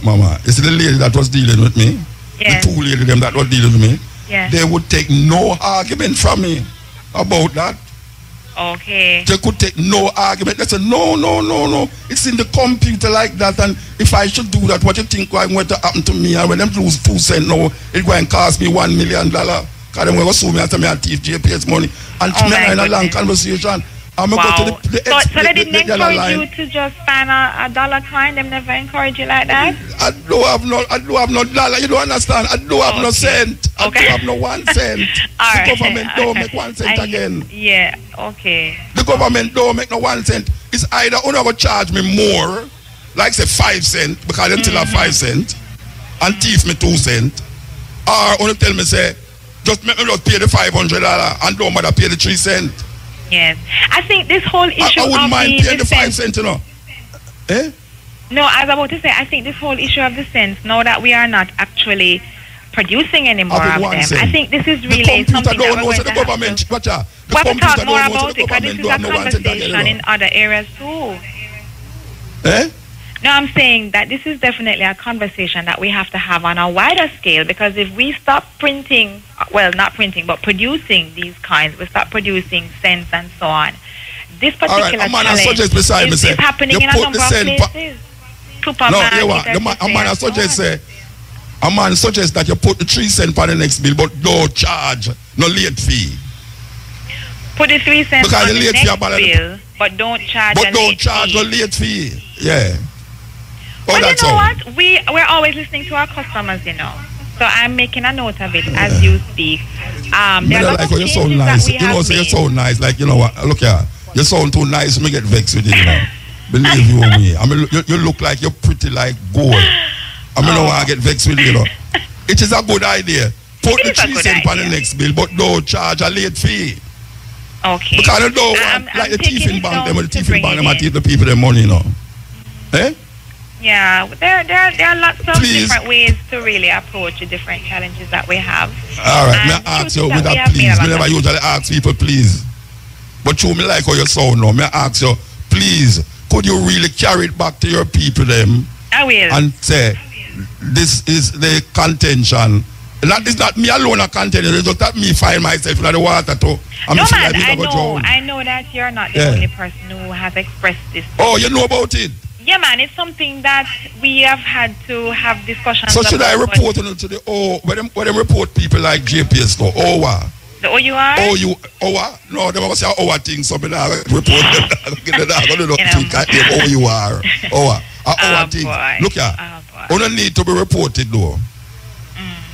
Mama. You see the lady that was dealing with me, the two ladies them that was dealing with me, they would take no argument from me about that. Okay. They could take no argument. They said, no. It's in the computer like that. And if I should do that, what you think going to happen to me? And when them lose 2 cents now, it's going to cost me $1 million. Because they're going to sue me after me and thief JPS money. And to me in a long conversation. I'm going to go to the so they didn't encourage you to just find a dollar coin? They never encourage you like that? I do have no dollar. You don't understand. I do have no cent. I do have no 1 cent. The government don't make 1 cent again. Yeah, okay. The government don't make no 1 cent. It's either you're going to charge me more, like say 5 cents, because they still have 5 cents, and thief me 2 cents, or you tell me say, just make me just pay the $500 and don't matter pay the 3 cents. Yes. I think this whole issue I wouldn't mind paying the 5 cents, you know. Eh? No, I was about to say, I think this whole issue of the cents, now that we are not actually producing any more of them, I think this is really something that we're going to have to... We'll talk more about it, because this is a conversation in other areas too. Eh? No, I'm saying that this is definitely a conversation that we have to have on a wider scale, because if we stop printing, well, not printing, but producing these coins, we stop producing cents and so on, this particular challenge is happening in a number of places. A man suggests that you put the 3 cents on the next bill, but don't charge no late fee. Put the 3 cents on the next bill, but don't charge no late fee. Yeah. Well, you know what? We're always listening to our customers, you know. So I'm making a note of it as you speak. There are lots of changes that we have made. You know, so you sound nice. Like, you know what? Look here. You sound too nice. Me get vexed with you, you know. Believe you me. I mean, you look like you're pretty like gold. I mean, I get vexed with you, you know. It is a good idea. Put the 3 cents on the next bill, but don't charge a late fee. Okay. Because I don't want, like the thief in bank, them, I take the people their money, you know. Eh? Yeah, there are lots of different ways to really approach the different challenges that we have. All right, may I ask you with that, please? I never usually ask people, please. But you me like how you sound now. May I ask you, please, could you really carry it back to your people, them? I will. And say, this is the contention. It's not me alone a contention. It's just that me find myself in the water too. No, man, I know that you're not the only person who has expressed this. Oh, you know about it? Yeah, man, it's something that we have had to have discussions about. So should I report on to the when them report people like JPS though? What? The OUR? OUR? No, they must say OUR things, so I report them. I don't know OUR. OUR things. Look here, only need to be reported though.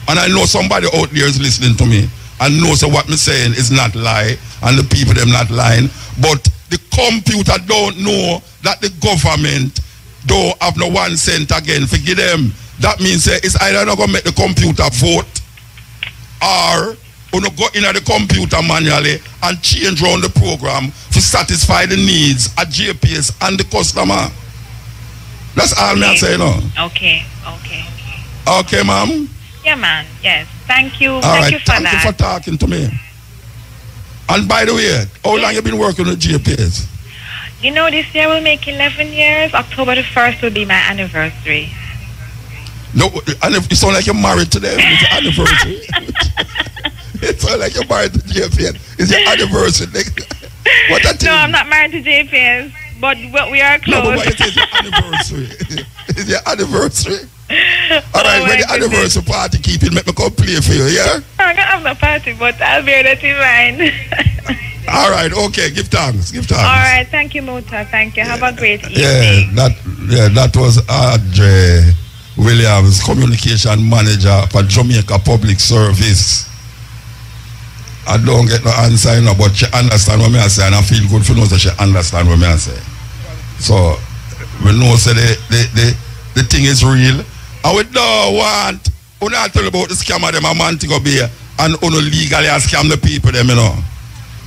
And I know somebody out there is listening to me and knows what I'm saying is not lie, and the people them not lying, but the computer don't know that the government don't have no 1 cent again. Forgive them. That means it's either not going to make the computer vote, or going to go in at the computer manually and change around the program to satisfy the needs of JPS and the customer. That's all I'm saying. Okay. Okay, ma'am? Yeah, man. Yes. Thank you. Thank you for that. Thank you for talking to me. And by the way, how long you been working with JPS? You know, this year will make 11 years. October the 1st will be my anniversary. No, it sounds like you're married to them. It's your anniversary. It sounds like you're married to JPS. It's your anniversary. What a thing. No, I'm not married to JPS, but we are close. No, but it is your anniversary. It's your anniversary. All right, when the anniversary party keep it, make me come play for you, yeah? I can't have no party, but I'll bear that in mind. All right, okay, give thanks. All right, thank you, Muta. Thank you. Have a great evening. That was Andre Williams, communication manager for Jamaica Public Service. I don't get no answer, you know, but she understand what I say, and I feel good for know that she understand what I say. So we know say the thing is real. And we don't want not tell about the scammer them a man to go be and legally scam the people them, you know.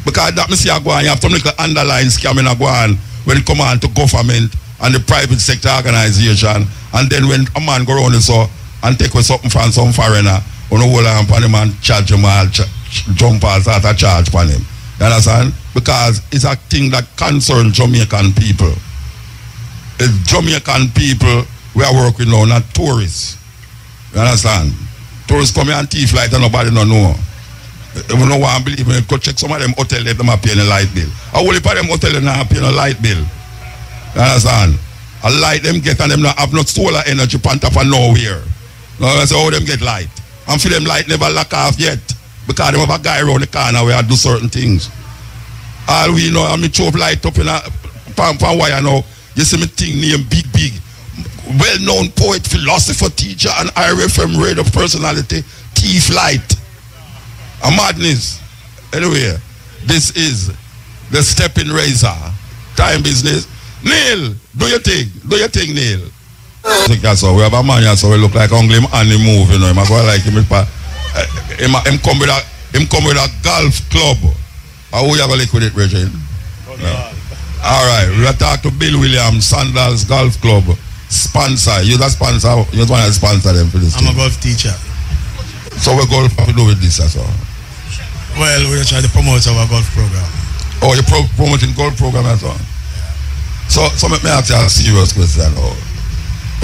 Because that me see a go on, you have some little underlying scamming a go on when it come on to government and the private sector organization, and then when a man go around and so and take with something from some foreigner, on the whole on him and charge him all jump as out of charge upon him. You understand? Because it's a thing that concerns Jamaican people. It's Jamaican people we are working now, not tourists. You understand? Tourists come here and thief like that, nobody don't know. If you don't want to believe me, go check some of them hotel that them are paying a light bill. I will pay them hotel and not paying a light bill. You understand? A light them get and them not have no solar energy on top of nowhere. Now I say how them get light. And for them light never lock off yet. Because them have a guy around the corner where I do certain things. All we know, I mean chop light up in a pan wire now. You see me thing name big. Well-known poet, philosopher, teacher, and IRFM radio personality, Thief Light. A madness. Anyway, this is the Stepping Razor. Time business. Neil, do your thing, Neil. I think that's all. We have a man here, so we look like only him and him move, you know. Him go like him come with a golf club. How you have a liquid it, Regine? Alright, we are talking to Bill Williams, Sandals Golf Club. Sponsor. You're the sponsor. You're one of the sponsor them for this. I'm a golf teacher. So what golf have to do with this as well? Well, we're trying to promote our golf program. Oh, you're promoting golf program as well? So let me ask you a serious question.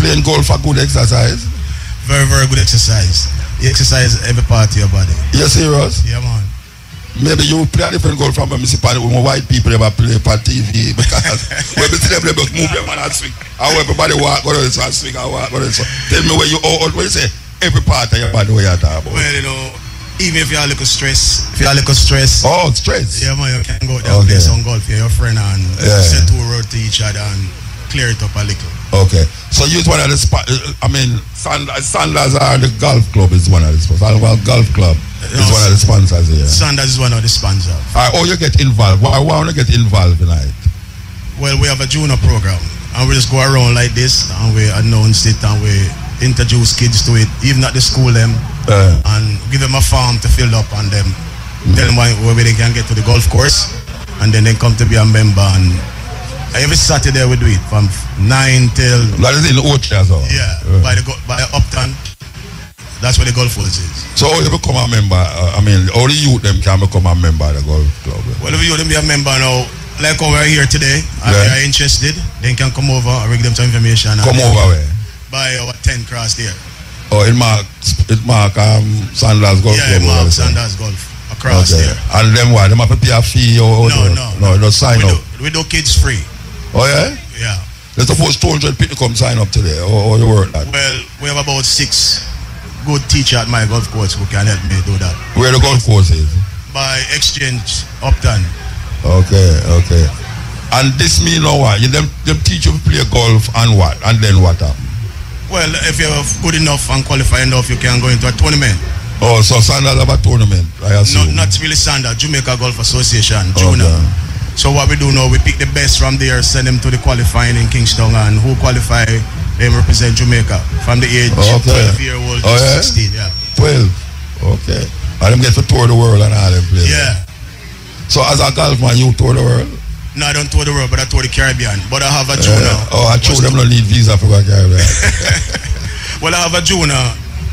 Playing golf a good exercise? Very, very good exercise. You exercise every part of your body. You're serious? Yeah, man. Maybe you play a different golf from municipality with white people ever play for TV because when we see them, they just move them and swing. How everybody walk, go to this and swing, and walk, go to this. Tell me where you say every part of your body where you're talking about. Well, you know, even if you have a little stress, Oh, stress. Yeah, man, you can go there and play some golf with your friend and say two words to each other and clear it up a little. Okay. So use one of the Sanders are the golf club is one of the sponsors. Golf club is one of the sponsors here. Sanders is one of the sponsors. Oh, you get involved. Why want to get involved tonight? Well, we have a junior program and we just go around like this and we announce it and we introduce kids to it, even at the school them, and give them a form to fill up and them tell them where they can get to the golf course and then they come to be a member. And every Saturday we do it from 9 till... That is in the Oche as well? Yeah, by Upton. That's where the golf course is. So how you become a member? All the youth them can become a member of the golf club? Well, if you them be a member now, like how we're here today, and they are interested, they can come over and give them some information. Come over where? By our 10 cross there. Oh, it mark Sanders Golf Club? Yeah, it mark Sanders Golf across there. And then what? They have to pay a fee or... No, just sign up. We do kids free. Oh yeah? Yeah. Let's suppose 200 people come sign up today, or you work that? Well, we have about 6 good teachers at my golf course who can help me do that. Where the golf course is? By Exchange, Upton. Okay. And this mean now what? Them teach you to play golf and what? And then what happen? Well, if you're good enough and qualified enough, you can go into a tournament. Oh, so Sanders have a tournament, I assume? No, not really Sanders, Jamaica Golf Association, Junior. Okay. So what we do now, we pick the best from there, send them to the qualifying in Kingston, and who qualify, them represent Jamaica from the age 12-year-old to 16. Yeah. 12. Okay. And them get to tour the world and all them places. Yeah. So as a golf man, you tour the world? No, I don't tour the world, but I tour the Caribbean. But I have a junior. I told them don't need visa for the Caribbean. Well, I have a junior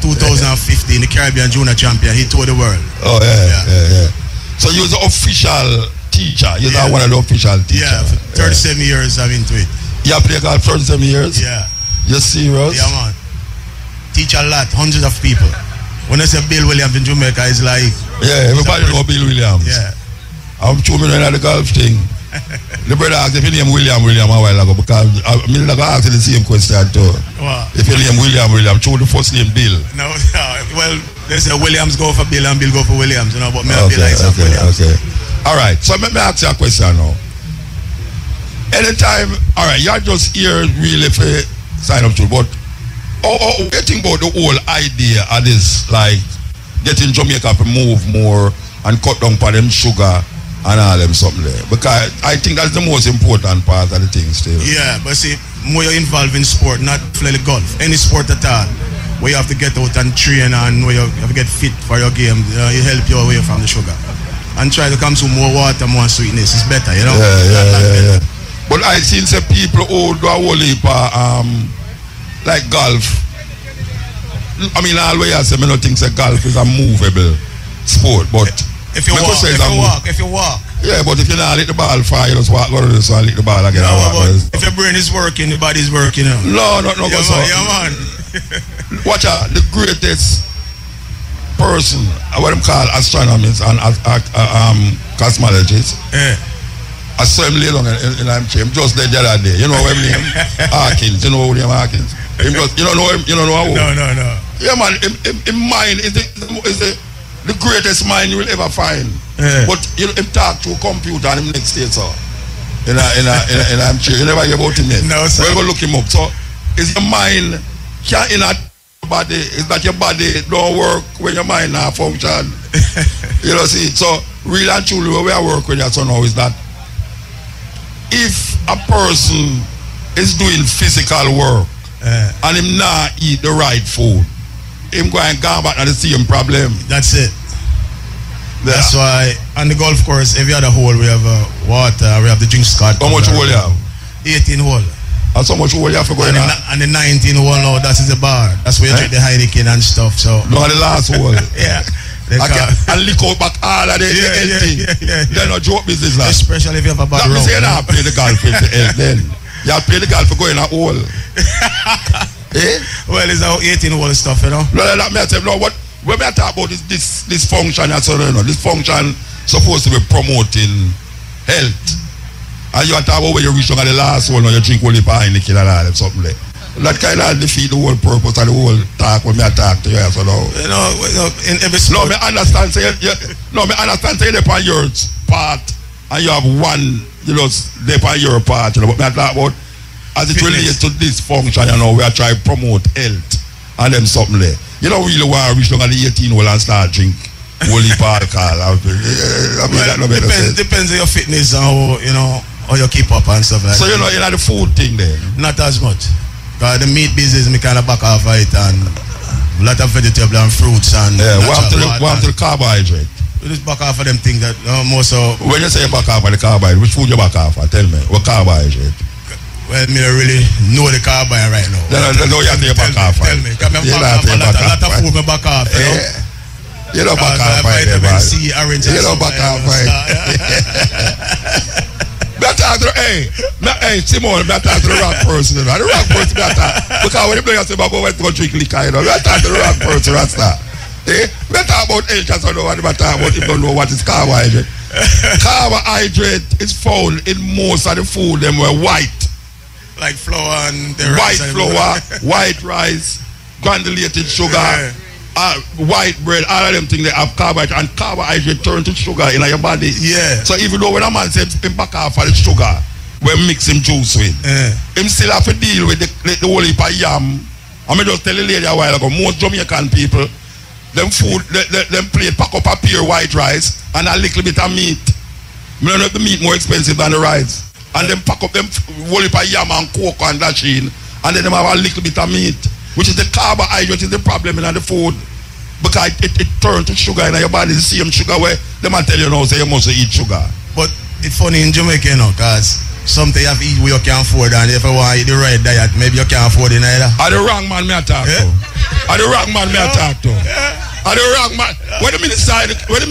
2015, the Caribbean junior champion. He toured the world. Oh yeah. So you're the official teacher. You're not one of the official teachers. Yeah, for 37 years I'm into it. You have played golf 37 years? Yeah. You're serious? Yeah, man. Teach a lot, hundreds of people. When I say Bill Williams in Jamaica, it's like... Yeah, everybody know Bill Williams. Yeah. I'm chewing in the golf thing. The brother asked if you name William a while ago because I asked the same question too. What? If you name William, choose the first name Bill. No, well, they say Williams go for Bill and Bill go for Williams, you know, but me and Bill likes Williams. Okay. Alright, so let me ask you a question now. Anytime, alright, you're just here really for sign up to, but getting about the whole idea of this, like getting Jamaica to move more and cut down for them sugar and all them something there. Because I think that's the most important part of the thing still. Yeah, but see, more you're involved in sport, not playing golf, any sport at all, where you have to get out and train and where you have to get fit for your game, it help you away from the sugar. And try to consume more water, more sweetness, it's better, you know? Yeah. But I seen some people who do a whole heap like golf. I mean, always I say, I don't think golf is a movable sport, but if you walk. Yeah, but if you not hit the ball far, you just walk out of this and hit the ball again. No, but if your brain is working, the body is working. No, not yeah, so. Yeah, man. Watch out, the greatest person, what I'm called astronomers and cosmologists. Yeah. I saw him lay down in him just the other day. You know what I mean? Hawkins, you know William Hawkins. Him just, you don't know him, you don't know how. No. Yeah, man, him mind is the greatest mind you will ever find. Yeah. But you know, him talk to a computer and him next day, so in I'm chair. You never hear about him yet. No, sir. We're gonna look him up. So is your mind can't in a body, is that your body don't work when your mind not function. You know, see, so really and truly where we are work with your son now is that if a person is doing physical work and him not eat the right food, him going go back to the same problem. That's it. That's why on the golf course, every other hole we have water, we have the drink scott. How much hole you have? 18 hole. And so much hole you have to go in? And the 19 hole now, that is the bar. That's where you drink the Heineken and stuff. So no, the last hole. Yeah. And lick out back all of the healthy. They're not joke business that. Especially if you have a bad road. That means you don't play the golf with the health then. You have to play the golf for going a hole. Eh? Well, it's our 18 hole stuff, you know. No, let me tell you, what we are talking about is this function, you know, this function supposed to be promoting health. And you are talking about when you reach on the last one, or you drink only Heineken and all that, something like that kind of defeat the whole purpose and the whole talk when I talk to you. So now, you know, in every sport. No, I understand. Say you're on your part and you have one, you know, they're on your part. You know, but I talk about as it relates to this function, you know, we are trying to promote health and then something there. You don't really want to reach on the 18 hole and start drink holy alcohol. Depends on your fitness and how, you know, how you keep up and stuff like that. So you know, you know the food thing there? Not as much. Because the meat business, me kind of back off of it, and a lot of vegetable and fruits and want to carbohydrate. We just back off of them things that most of. When you say you back off of the carbohydrate, which food you back off of? Tell me, what carbohydrate? Well, me don't really know the carbohydrate right now. No, you have to back off. Tell me, because I'm back off a lot of food me back off, you know. You don't back off of it, vitamin C, orange, you don't back off of it. Hey, Simone, I talk to the wrong person. The wrong person, because when you play yourself about when to drink liquor, you know, we talk to the wrong person, Rasta. We talk about health, so no one talk about if you don't know what is carbohydrate. Carbohydrate is found in most of the food, them were white. Like flour and the white flour, white rice, granulated sugar. White bread, all of them things they have carbohydrate, and carbohydrate turn to sugar in your body. Yeah. So even though when a man says him back off of the sugar, we mix him juice with, him still have to deal with the whole heap of yam. I mean, just tell the lady a while ago, most Jamaican people, them food, them plate pack up a pure white rice and a little bit of meat. I don't know if the meat more expensive than the rice. And them pack up them whole heap of yam and coke and that sheen, and then them have a little bit of meat. Which is the carbohydrate is the problem in the food. Because it turns to sugar in your body, the same sugar where they might tell you now, say you must eat sugar. But it's funny in Jamaica, you know, because something you have to eat where you can't afford, and if you want to eat the right diet, maybe you can't afford it either. Are the wrong man me I talk to? Are the wrong man me I talk to? Are the wrong man? When the minister went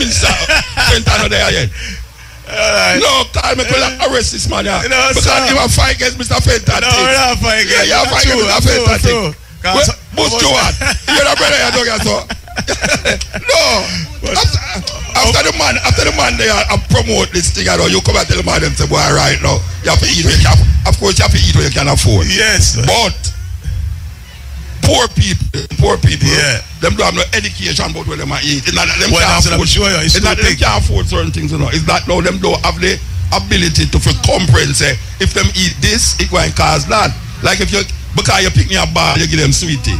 on there yet? No, call me to arrest this man here. No, because you have fight against Mr. Fenton. No, we're not fighting against. Yeah, you have fight against Mr. Fenton. Boost you what? You're the brother you don't get so. No. After the man they promote this thing, you know, you come and tell the man them say, boy, right now, you have to eat what you can. Of course you have to eat what you can afford. Yes. But poor people, them don't have no education about what them eat. It's not that them can't afford certain things, you know. It's that now them don't have the ability to comprehend, say, if them eat this, it will cause that. Like if you, because you pick me a bar, you give them sweetie.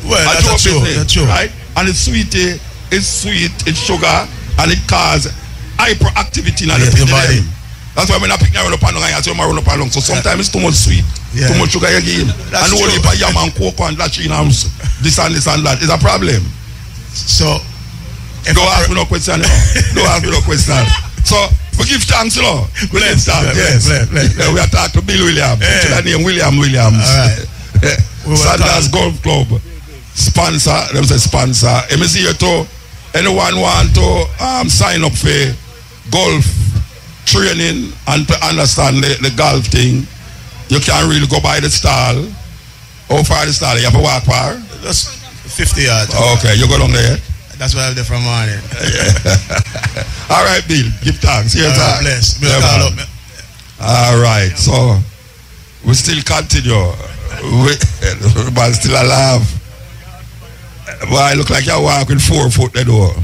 Well, that's true. Right? And the sweetie is sweet, it's sugar, and it causes hyperactivity in the body. That's why when I pick me around up and down, I say, run up and down. So sometimes it's too much sweet, too much sugar you give him. And only by yam and coke and that, this and that. It's a problem. So, don't ask me no question. Don't ask me no question. So, we give thanks, you know. We are talking to Bill Williams. Name Williams. All right. Sanders Golf Club. sponsor. Them say sponsor. Let me see you too. Anyone want to sign up for golf training and to understand the golf thing, you can really go by the stall. How far the stall? You have to walk far? Just 50 yards. Okay, you go down there. That's why I'm there from morning. All right, Bill. Give thanks. Here's bless. All right, so we still continue. But still alive. Well, I look like you're walking 4 foot the door.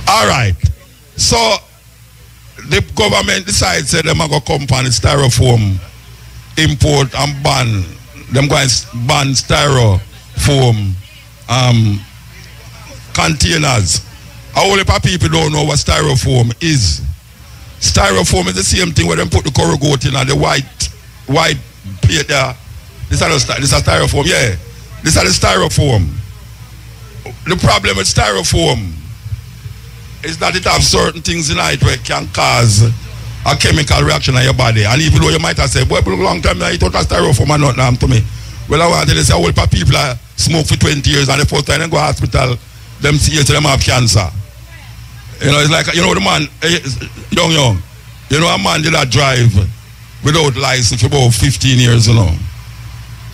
All right. So the government decides that they're going to come on styrofoam import and ban. They're going to ban styrofoam containers. A whole heap of people don't know what styrofoam is. Styrofoam is the same thing where they put the corrugated in and the white plate there. This is a styrofoam, yeah. This is the styrofoam. The problem with styrofoam is that it has certain things in it where it can cause a chemical reaction in your body. And even though you might have said, boy, for a long time I thought styrofoam and not harm to me. Well, I want to say, well, people smoke for 20 years and the first time they go to the hospital, them see it, them have cancer. You know, it's like, you know, the man, young. You know, a man did not drive without license for about 15 years, you know.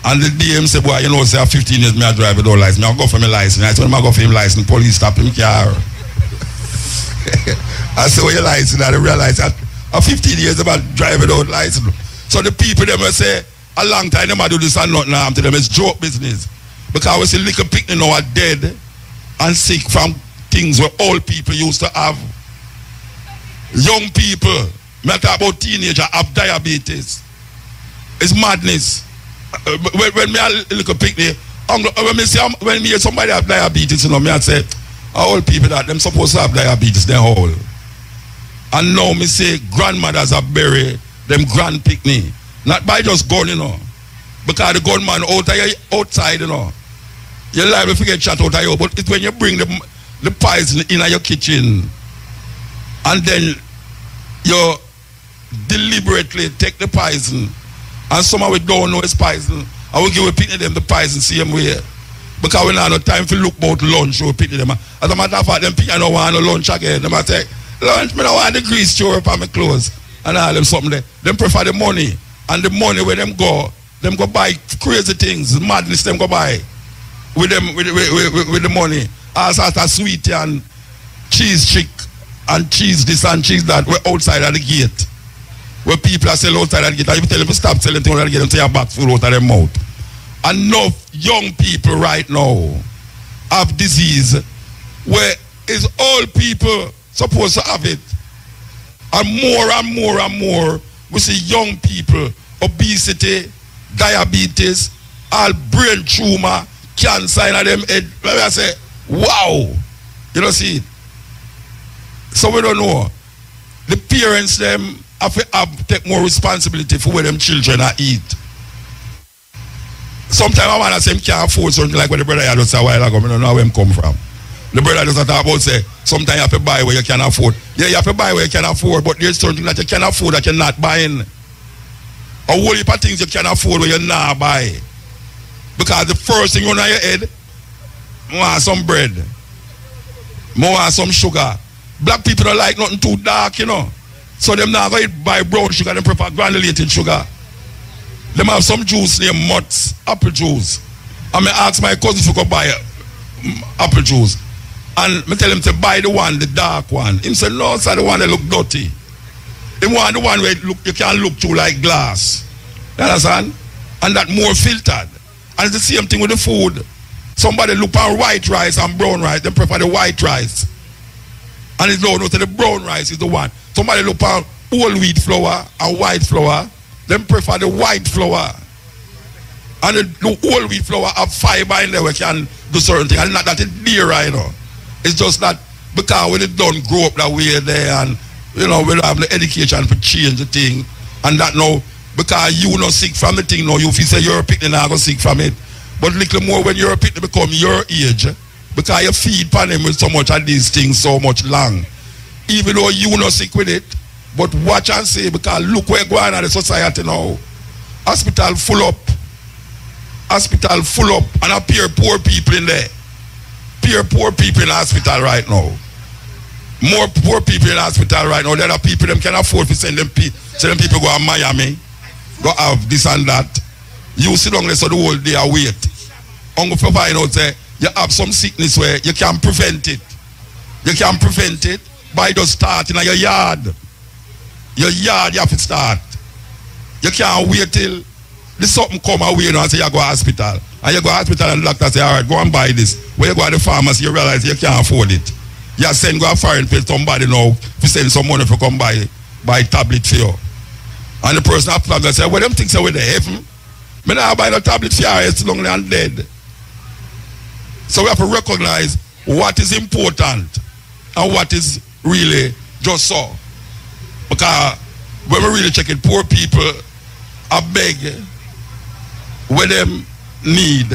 And the DM said, boy, you know, say 15 years, I drive without license. I go for my license. I told him I go for him license. Police stop him car. I said, well, your license, I realize that 15 years about driving without license. So the people, them will say, a long time, them do this and nothing harm to them. It's joke business. Because we see little picnic now are dead and sick from things where old people used to have. Young people, I talk about teenagers, have diabetes. It's madness. When me a little picnic, when me hear somebody have diabetes, you know, me I say, old people that them supposed to have diabetes, they're old. And now me say grandmothers are bury them grand picnic. Not by just gun, you know. Because the gunman outside, you know. You're liable to get shot out of you, but it's when you bring the poison in your kitchen and then you deliberately take the poison and somehow we don't know it's poison and we give a picnic them the poison same way. Because we don't have no time to look about lunch or picnic them. As a matter of fact, them people don't want no lunch again. They might say, lunch, I don't want the grease store up on my clothes and all them something there. Them prefer the money. And the money where them go buy crazy things, madness them go buy. With them with the money, all sorts of sweet and cheese chick and cheese this and cheese that. We're outside of the gate, where people are selling outside of the gate. And if you tell them to stop selling things, they'll get them to your back full out of their mouth. Enough young people right now have disease where is old people supposed to have it, and more we see young people obesity, diabetes, all brain tumor. Cancer in them head. Maybe I say, wow. You don't see it. So we don't know. The parents them have to take more responsibility for where them children are eat. Sometimes I want to say can't afford something like what the brother just said a while ago. I don't know where him come from. The brother just talk about say sometimes you have to buy where you can afford. Yeah, you have to buy where you can afford, but there's something that you can afford that you're not buying. A whole heap of things you can afford where you're not buying. Because the first thing on your head, I want some bread. I want some sugar. Black people don't like nothing too dark, you know. So them not going to buy brown sugar, they prefer granulated sugar. Them have some juice named Mutts, apple juice. And I ask my cousin to go buy apple juice. And I tell him to buy the one, the dark one. He said, no, it's the one that look dirty. He want the one where you can look through like glass. You understand? And that more filtered. And it's the same thing with the food. Somebody look on white rice and brown rice, they prefer the white rice. And it's no, the brown rice is the one. Somebody look on whole wheat flour and white flour, they prefer the white flour. And the whole wheat flour have fiber in there where can do certain things. And not that it's dear, you know. It's just that because when it don't grow up that way there and you know, we don't have the education to change the thing. And that now, because you not sick from the thing now, you feel say you're a picnic now go sick from it. But little more when you're a picnic become your age, because you feed pan him with so much of these things so much long. Even though you not sick with it, but watch and see, because look where going on in the society now. Hospital full up. hospital full up and appear poor people in there. Peer poor people in the hospital right now. More poor people in the hospital right now. There are people them can afford to send them people go to Miami, go have this and that. You sit down there so the whole day and wait. Uncle for find out say you have some sickness where you can prevent it. You can prevent it by just starting in your yard. Your yard you have to start. You can't wait till this something come away and say you go to hospital. And you go to hospital and the doctor say, alright, go and buy this. When you go to the pharmacy, you realize you can't afford it. You send go to foreign place somebody now to send some money to come buy tablet for you. And the person after that say, well, them things are with the heaven. Me not buy no tablet for you, it's long and dead. So we have to recognize what is important and what is really just so. Because when we really check it, poor people are beg where them need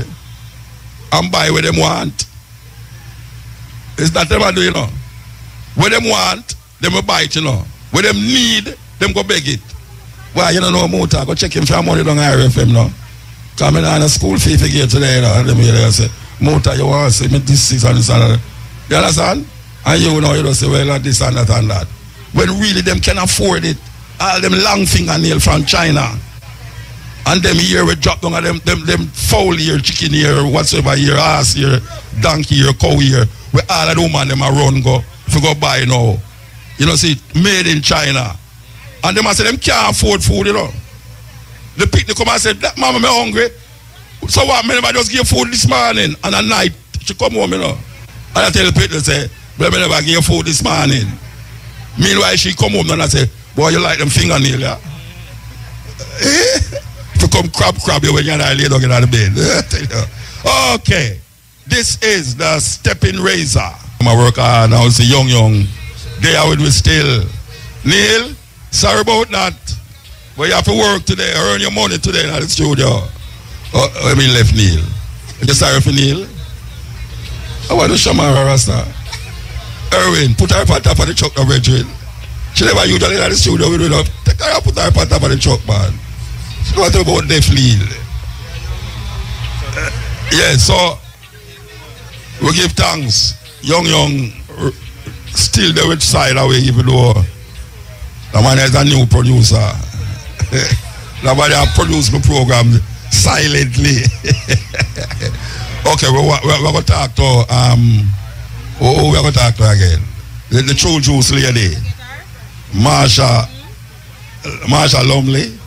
and buy where them want. It's that them I do, you know. Where them want, them will buy it, you know. Where them need, them go beg it. Why, you don't know Muta, go check him for money on IRFM now. Coming on a school fee for get today, you know. And them here say, Muta, you want to say me this, 6 and this and that. You understand? And you know, you don't say, well, this and that and that. When really them can afford it. All them long fingernail from China. And them here we drop down and them fowl here, chicken here, whatsoever here, ass here, donkey here, cow here. Where all of the women them a run go if you go buy now. You know, see, made in China. And them I say them can't afford food, you know. The picnic come and say, that mama me hungry. So what, me never just give food this morning and at night she come home, you know. And I tell the picnic say, but me never give food this morning. Meanwhile she come home and I say, boy, you like them fingernail, yeah? To come crab you when you're not lay down in the bed. Okay. This is the stepping razor. I work hard now, it's a young. They are with me still. Neil, sorry about that. But you have to work today, earn your money today in the studio. I mean left Neil. You sorry for Neil? I want to Shamara Rasta. Erwin, put her pat up on the truck now, Reggie. She never usually in the studio with enough. Take her and put her pat up on the truck, man. What about Def Lead? Yeah, so we give thanks. Young, still there with side away, even though the man is a new producer. Nobody has produced my program silently. Okay, we're going to talk to we're going to talk to again. The true juice lady, Marsha Lumley.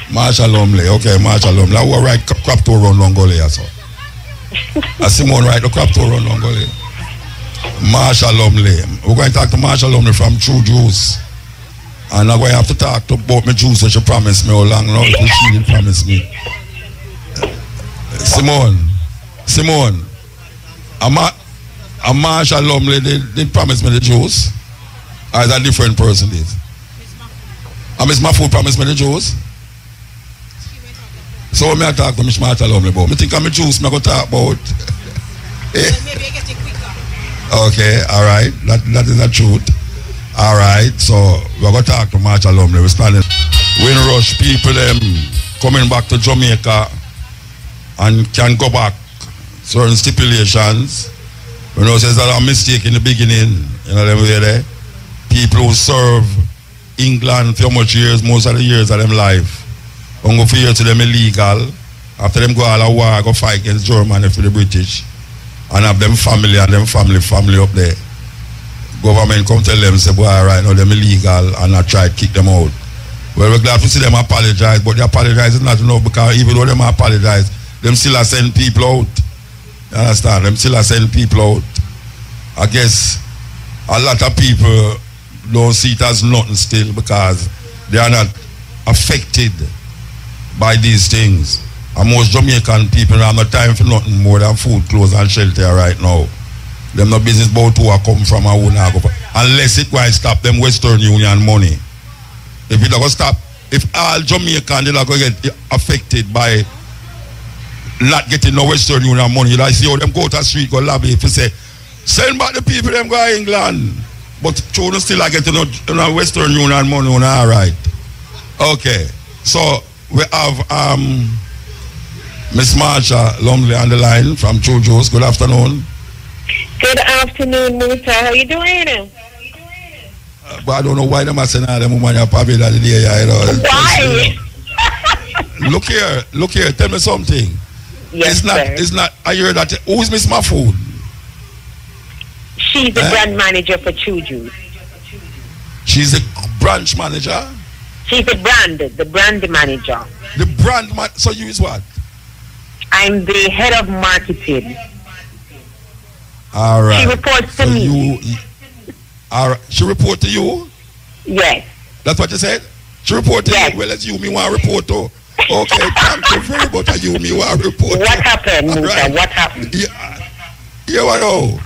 Marsha Lumley, okay, Marsha Lumley. I will write crop tour around Mongolia, so. Simone write the crop tour around Mongolia. Marsha Lumley. We're going to talk to Marsha Lumley from True Juice. And I'm going to have to talk to about my juice that she promised me how long now. She didn't promise me. Simone. A Marsha Lumley did promise me the juice. Or is that a different person did? Miss Mahfoud promised me the juice. So when I talk to Miss Marsha Lumley about, I think I'm a juice I'm going to talk about. Maybe I get it quicker. Okay, alright. That is the truth. Alright, so we're going to talk to Marsha Lumley. We're standing. When rush people coming back to Jamaica and can go back, certain stipulations. You know, says that a mistake in the beginning, you know them way there. People who serve England for much years, most of the years of them life. When go for years to them illegal, after them go all a war, go fight against Germany for the British. And have them family and them family up there. Government come tell them, say, boy, right now them illegal and I try to kick them out. Well, we're glad to see them apologize, but they apologize is not enough because even though them apologize, them still are sending people out. You understand? Them still are sending people out. I guess a lot of people don't see it as nothing still because they are not affected by these things. And most Jamaican people have no time for nothing more than food, clothes and shelter right now. Them no business about who I come from and who I go from. Unless it will stop them Western Union money. If it don't stop, if all Jamaicans they not going to get affected by not getting no Western Union money, you see how them go to the street, go lobby, if you say, send back the people them go to England. But children still are getting no Western Union money, alright. Okay. So we have Miss Marsha Lumley on the line from Chuju's. Good afternoon. Good afternoon, Muta. How you doing? But I don't know why them are saying them woman are probably that day, you know. Why? Look here, tell me something. Yes, it's not, I hear that, who is Miss Mafood? She's the brand manager for Chuju. She's the branch manager? She's the brand manager. The brand so you is what? I'm the head of marketing. All right. She reports to me. All right. She report to you? Yes. That's what you said? She report to you? Well, it's you me want to report to. Okay, thank you very much. You me want to report. What happened, Musa? Right. What happened? Yeah, what know?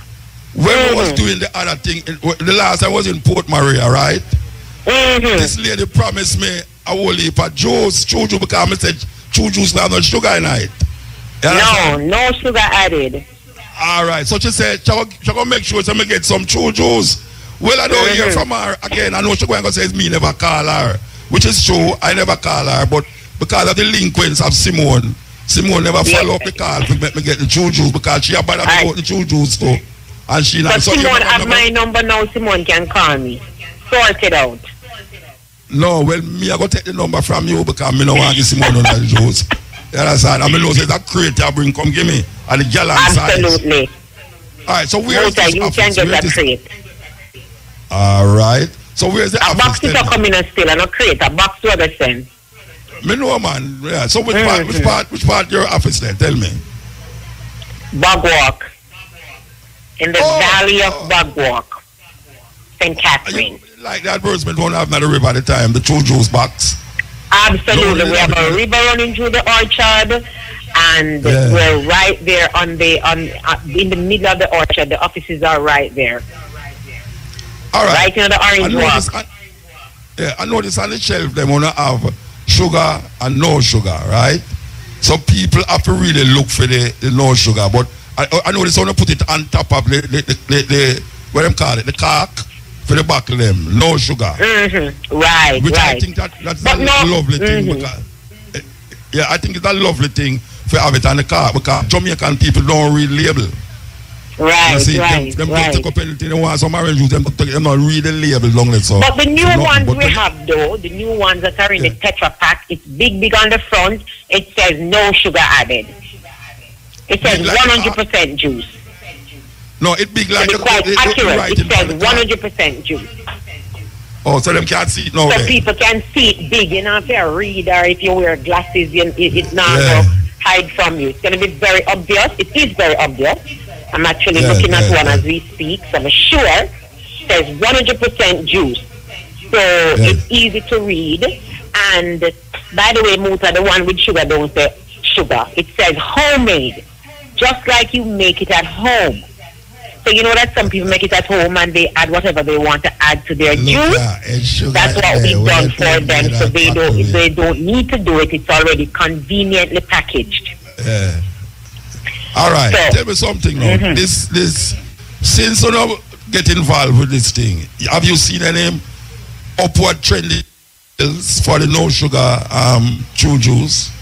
When I was doing the other thing, the last I was in Port Maria, right? This lady promised me a whole heap of juice, Chuju, because I said Chuju's not no sugar in it. No sugar added. All right, so she said she gonna make sure she get some Chuju's. Well, I don't hear from her again. I know she going to say me never call her, which is true. I never call her, but because of the delinquents of Simone never follow up the call to make me get the Chuju's because she about about the Chuju's too. And she not. So Simone have my number now. Simone can call me. Sort it out. No, well, me I go take the number from you because me no want to give Simone on the juice. You understand? I mean, know say that crate you bring come give me and the gallon size. Absolutely. All right, so where is this you office? can get that crate. All right. So where's the office? A box is coming still and a crate. A box to other send. Me know, man. Yeah. So which part your office then? Tell me. Bagwalk. In the valley of Bagwalk. St. Catherine. Like the advertisement don't have not a river at the time, the Chuju's box. Absolutely. We have a river running through the orchard and we're right there in the middle of the orchard. The offices are right there. All right. Right in the orange walk. I notice on the shelf they wanna have sugar and no sugar, right? So people have to really look for the no sugar. But I notice wanna put it on top of the what them call it, the cork. For the back of them, no sugar. Right, which right. I think that's a lovely thing. Because, I think it's a lovely thing for have it on the car because Jamaican people don't read label. Right, you see, right, them right. Take up anything they want, some orange juice, them not read the label long so. But the new ones we have though, the new ones that are in the Tetra Pak, it's big on the front, it says no sugar added. It says 100% juice. No, it big like quite accurate. It says 100% juice. Oh, so them can't see it now. So people can see it big. You know, if you read or if you wear glasses, it's not going to hide from you. It's going to be very obvious. It is very obvious. I'm actually looking at one as we speak, so I'm sure it says 100% juice. So it's easy to read. And by the way, Muta, the one with sugar don't say sugar. It says homemade, just like you make it at home. So you know that some people make it at home and they add whatever they want to add to their juice. That's what we've done for them. So they don't need to do it. It's already conveniently packaged. Yeah. All right. So, tell me something now. This since you know get involved with this thing, have you seen any upward trend for the no sugar true juice?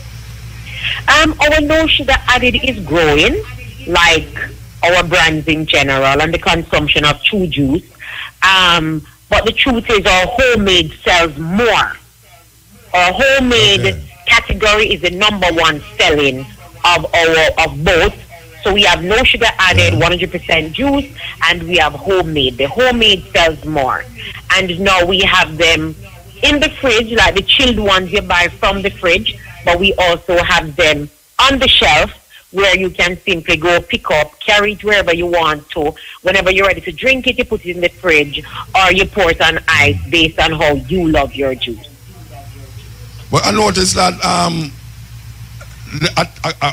Our no sugar added is growing, like our brands in general and the consumption of true juice. But the truth is our homemade sells more. Our homemade category is the #1 selling of both. So we have no sugar added, 100% juice, and we have homemade. The homemade sells more. And now we have them in the fridge, like the chilled ones you buy from the fridge, but we also have them on the shelf, where you can simply go pick up, carry it wherever you want to. Whenever you're ready to drink it, you put it in the fridge, or you pour it on ice based on how you love your juice. Well, I noticed that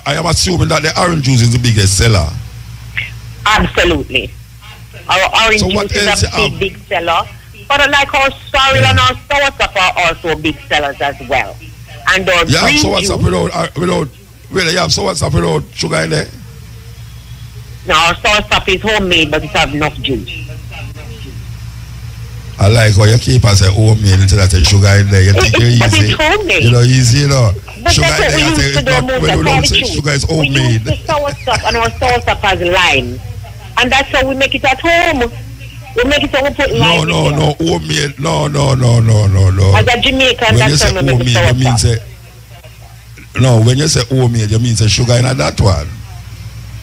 I am assuming that the orange juice is the biggest seller. Absolutely. Our orange juice is a big seller. But like our sorrel and our soursop are also big sellers as well. And our green juice... Really, you have soursop without sugar in there? No, our soursop is homemade, but it has enough juice. I like how you keep us homemade until I say sugar in there. You think you're easy. But it's homemade. You know, easy, you know. But sugar, that's what we used to do, well, we don't say sugar is we use homemade. the sour stuff and our sour stuff as lime. And that's how we make it at home. We make it how we put lime No, homemade. No. As a Jamaican, that's how we make the sour stuff. No, when you say homemade, you mean say sugar in that one.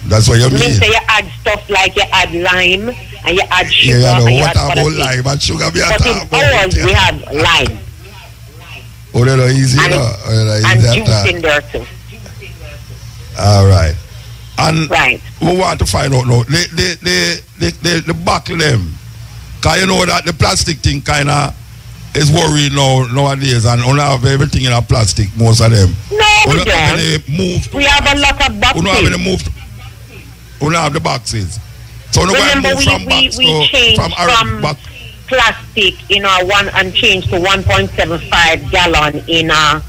That's what you mean. Say you add stuff like you add lime and you add sugar. Yeah, and what about lime and sugar? But in ours, we have lime. Oh, that's easy. And juice in there too. All right. And we want to find out now. The buckle them. Because you know that the plastic thing kind of is worrying nowadays, and only have everything in a plastic, most of them. No, we don't. We have a lot of boxes. We have the boxes. So remember, we changed from plastic in our one and changed to 1.75 gallon in a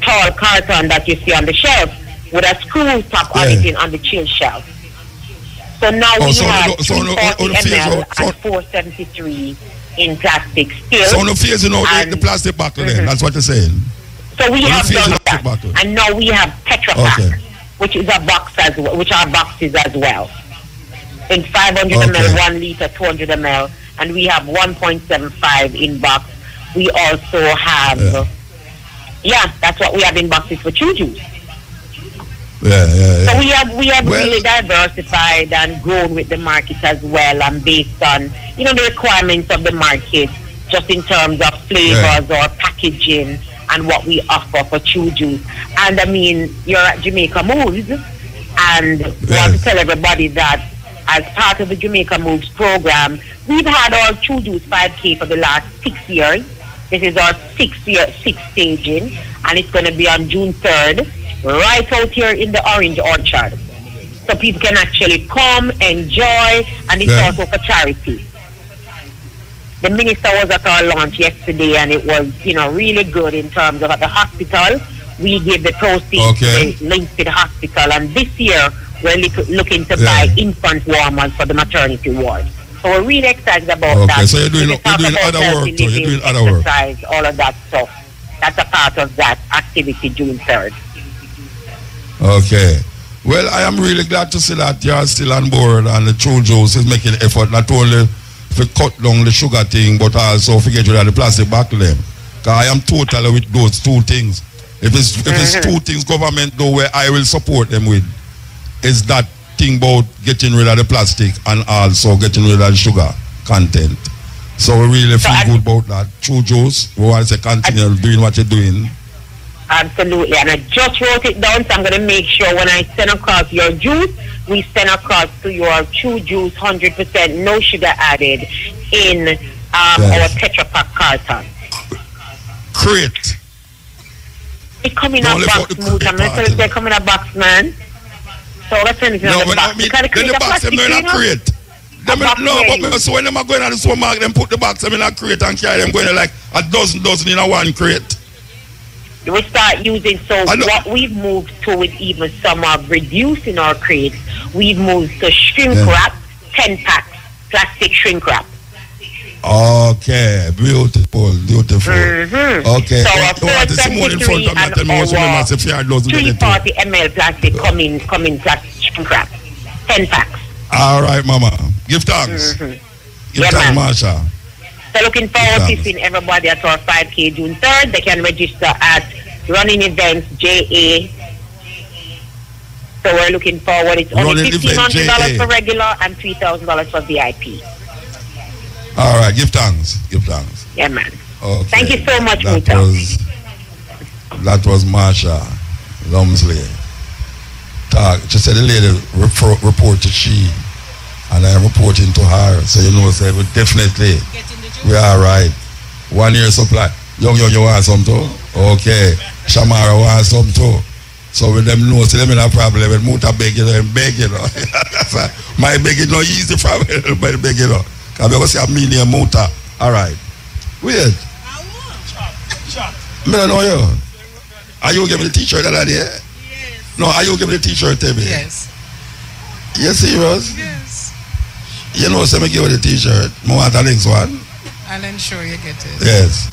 tall carton that you see on the shelf with a screw top on it on the chill shelf. So now we have 340 ml and 473 in plastic still. So no phasing out the plastic bottle then, that's what you're saying. So we have done that. And now we have Tetra Pak, which is a box as well, which are boxes as well. In 500 ml, 1 liter, 200 ml, and we have 1.75 in box. We also have, that's what we have in boxes for chew juice. So we have really diversified and grown with the market as well, and based on the requirements of the market, just in terms of flavors or packaging and what we offer for chew juice. And I mean, you're at Jamaica Moves, and we want to tell everybody that as part of the Jamaica Moves program, we've had our chew juice 5K for the last 6 years. This is our sixth staging, and it's going to be on June 3rd. Right out here in the Orange Orchard. So people can actually come, enjoy, and it's also for charity. The minister was at our launch yesterday, and it was, really good in terms of at the hospital. We gave the proceeds linked to the hospital, and this year we're looking to buy infant warmers for the maternity ward. So we're really excited about that. So you're doing other work too. You're doing other work. All of that stuff. That's a part of that activity June 3rd. Okay. Well, I am really glad to see that you are still on board, and the True Juice is making effort not only to cut down the sugar thing, but also to get rid of the plastic bottle them. Because I am totally with those two things. If it's two things government do where I will support them with, is that thing about getting rid of the plastic and also getting rid of the sugar content. So we really feel good about that. True Juice, we want to say continue doing what you're doing. Absolutely, and I just wrote it down, so I'm going to make sure when I send across your juice, we send across to your True Juice 100% no sugar added in our Tetra Pak carton. Crate. It come in a box, Moot. I'm not telling you they come in a box, man. So let's send it in the box. The box them in a crate. So when them are going to the supermarket, them put the box them in a crate and carry them going to like a dozen in a one crate. We start using, what we've moved to with even some of reducing our crates, we've moved to shrink wrap, 10 packs, plastic shrink wrap. Okay, beautiful. Okay. So our 473 and our 340 ml plastic come in plastic shrink wrap, 10 packs. All right, Mama. Give thanks. Give thanks, Marsha. So looking forward to seeing everybody at our 5K June 3rd. They can register at Running Events JA. So we're looking forward. It's only $1,500 for regular and $3,000 for VIP. All right, give thanks. Yeah, man. Okay. Thank you so much, That was Marsha Lumsley. She said the lady reported she, and I am reporting to her. So definitely. We are right. 1 year supply. Young, you want some too? Okay. Shamara wants some too. So with them know, see them in a problem with Muta beg and beg, My beg is not easy for everybody beg, Because I say a million Muta. All right. Weird. I don't know you. Are you giving the t-shirt that day? Yes. No, are you giving the t-shirt to me? Yes. You serious? Yes. You know, so me give you the t-shirt. I want the next one. I'll ensure you get it. Yes.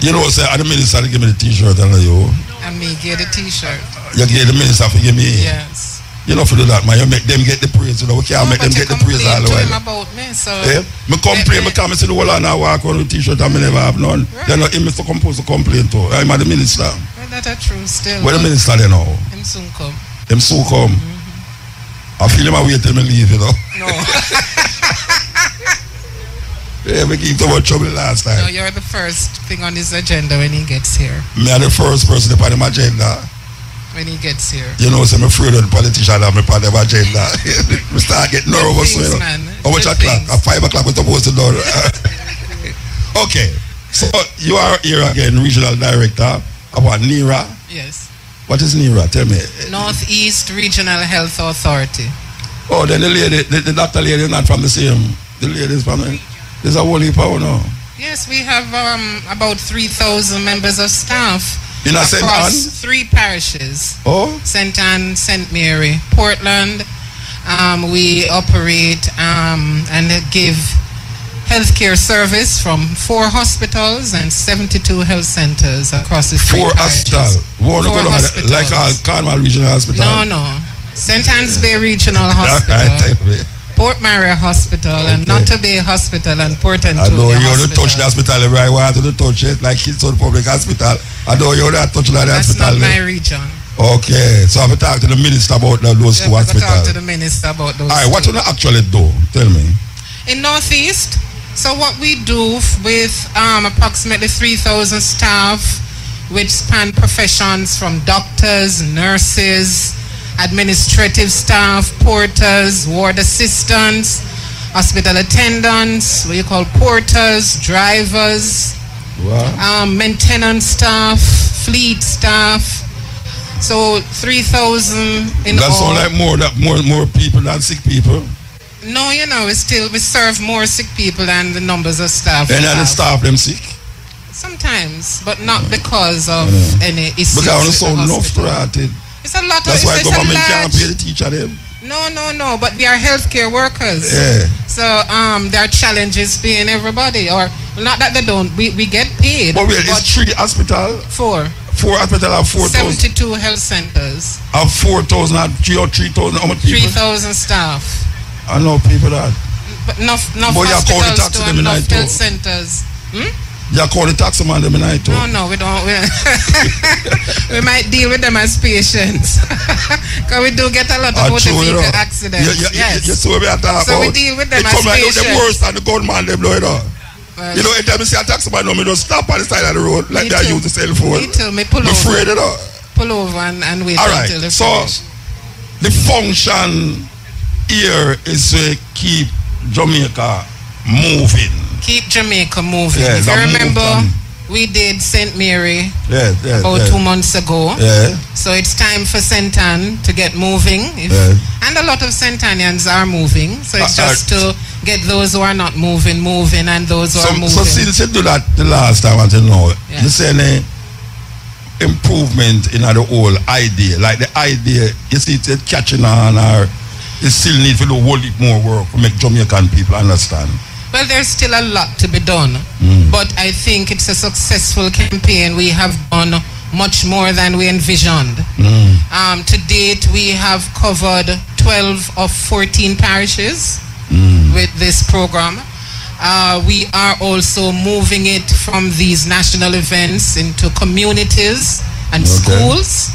You know, say, the minister give me the t-shirt and you. And me get the t-shirt. You get the minister for give me. Yes. You know, for do that, man. You make them get the praise. You know, we can't make them get the praise all the while. About me, so. Yeah. Me complain, me come and see the whole and I walk on with t-shirt and me never have none. Right. They're not him to compose to complain to. I'm the minister. Well, that's true still. Where the minister they know? Him soon come. Him soon come. I feel him wait till me leave, you know. No. Yeah, we keep too much trouble last time. No, you're the first thing on his agenda when he gets here. Me are the first person upon him agenda. When he gets here. You know, so I'm afraid of the politician have me upon them agenda. We start getting nervous. Things, you know. Man. How much o'clock? At 5 o'clock we're supposed to do. Okay. So you are here again, regional director about NERA. Yes. What is NERA? Tell me. Northeast Regional Health Authority. Oh, then the lady, the doctor lady is not from the same. The lady is from there's a whole heap of now. Yes, we have about 3,000 members of staff in across 3 parishes. Oh? St. Anne, St. Mary, Portland. We operate and give healthcare service from 4 hospitals and 72 health centers across the 3 parishes. 4 hospitals. Like Carmel Regional Hospital? No. St. Anne's Bay Regional Hospital. Port Maria Hospital and Notre Bay Hospital and Port Antonio Hospital. I know you don't touch the hospital every I want to touch it like it's on public hospital. I know you don't touch the hospital. That's not my region. Okay, so I have to talk to the minister about those 2 hospitals. Talk to the minister about those. Alright, what do you actually do? Tell me. In Northeast, so what we do with approximately 3,000 staff, which span professions from doctors, nurses, administrative staff, porters, ward assistants, hospital attendants, what you call porters, drivers, maintenance staff, fleet staff. So 3,000 in that all. That sound like more people than sick people. No, you know, we serve more sick people than the numbers of staff. And the staff them sick? Sometimes, but not because of any issues. Because I sound enough started. It's a lot of. That's why government can't pay the teacher them. No. But we are healthcare workers. Yeah. So there are challenges paying everybody, or not that they don't. We get paid. But wait, it's 3 hospitals. 4. 4 hospitals have 4,000. 72 health centers. Have 4,000 or 3,000. How much people? 3,000 staff. I know people that. But enough hospitals to enough health centers. You call the taxi man them in night too? No, we don't. We might deal with them as patients. Because we do get a lot of motor vehicle accidents. Yes. So we deal with them as patients. They worse than the gunman them, you know. You know, anytime you see a taxi man, me just stop on the side of the road like they use the cell phone. Me too. Me pull over. Afraid, you know. Pull over and wait until they finish. The function here is to keep Jamaica moving. Keep Jamaica moving. If you remember, we did St. Mary about 2 months ago. Yeah. So it's time for St. Anne to get moving. And a lot of St. Annians are moving. So it's just to get those who are not moving, and those who are moving. So since you do that the last time, I want to know, you say any improvement in the whole idea? Like the idea, you see it's catching on, or you still need to do a whole heap more work to make Jamaican people understand? Well, there's still a lot to be done, but I think it's a successful campaign. We have done much more than we envisioned. To date, we have covered 12 of 14 parishes with this program. We are also moving it from these national events into communities and schools.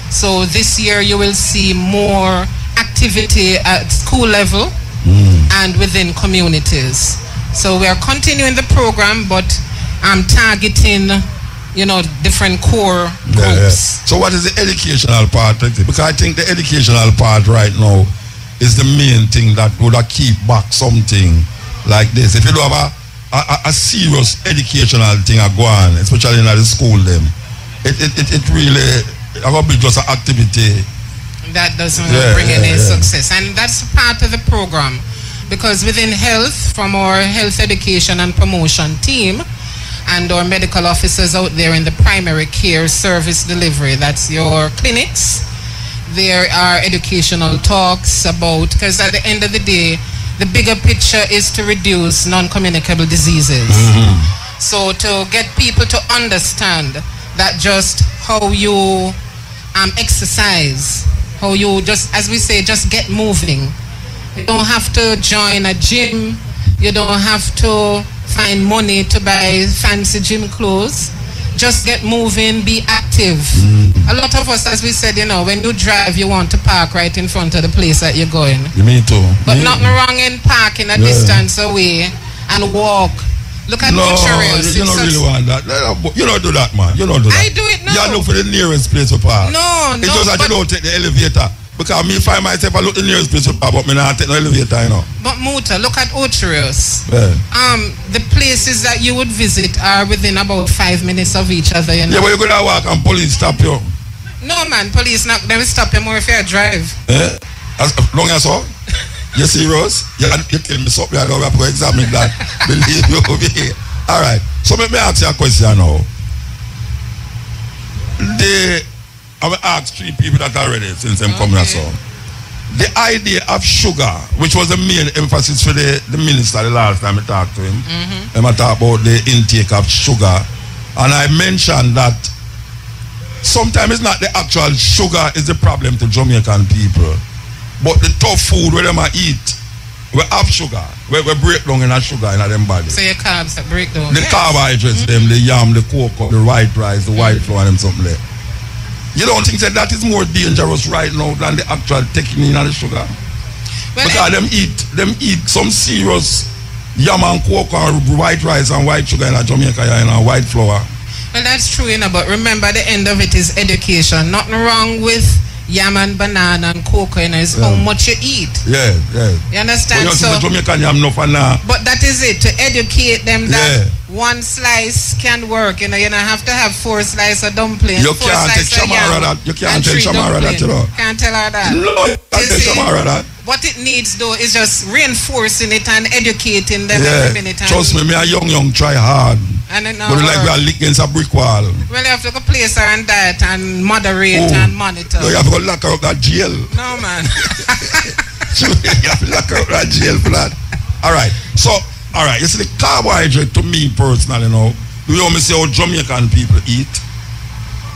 So this year you will see more activity at school level and within communities. So we are continuing the program, but I'm targeting, different core groups. So what is the educational part? Because I think the educational part right now is the main thing that would keep back something like this. If you do have a serious educational thing go on, especially in the school, it really will be just an activity that doesn't bring any success, and that's part of the program. Because within health, from our health education and promotion team and our medical officers out there in the primary care service delivery, that's your clinics, there are educational talks about, because at the end of the day, the bigger picture is to reduce non-communicable diseases. So to get people to understand that just how you exercise, how you just, as we say, just get moving. You don't have to join a gym. You don't have to find money to buy fancy gym clothes. Just get moving, be active. A lot of us, as we said, when you drive, you want to park right in front of the place that you're going. Me too. But nothing wrong in parking a distance away and walk. Look at Ultra-Race. You don't really want that. You don't do that, man. You don't do that. I do it now. You look for the nearest place to park. No. It's just that you don't take the elevator. Because me find myself, I look the nearest place to park, but me not take no elevator, But Muta, look at Ultra-Race. Yeah. The places that you would visit are within about 5 minutes of each other, Yeah, but you could walk and police stop you. No, man, police not, they will stop you more if you drive. Yeah? As long as so? You serious? You tell me something, I don't have to examine that. Believe me over here. All right. So let me ask you a question now. I will ask 3 people that are ready since I'm coming so. The idea of sugar, which was the main emphasis for the minister the last time I talked to him, I talked about the intake of sugar. And I mentioned that sometimes it's not the actual sugar is the problem to Jamaican people. But the tough food where them eat, we have sugar, we break down in a sugar in them body. So your carbs that break down. The carbohydrates, them, the yam, the cocoa, the white rice, the white flour, and something there. You don't think that is more dangerous right now than the actual taking in of the sugar? Well, because them eat some serious yam and cocoa and white rice and white sugar in Jamaica and white flour. Well, that's true, but remember the end of it is education. Nothing wrong with yam and banana and cocoa, is how much you eat. Yeah. You understand? But Jamaican yam no for now. But that is it, to educate them that one slice can work. You don't have to have 4 slices of dumpling. You can't tell Shamara that. You can't tell Shamara that, Can't tell her that. No, you can't tell Shamara that. What it needs though is just reinforcing it and educating them every minute. Trust me, a young try hard. And it but like we are licked against a brick wall. Well, you have to go place her and diet and moderate and monitor. No, you have to go lock her up that jail. No, man. You have to lock her up that jail for that. Alright. So, alright, you see the carbohydrate to me personally you know me say how Jamaican people eat.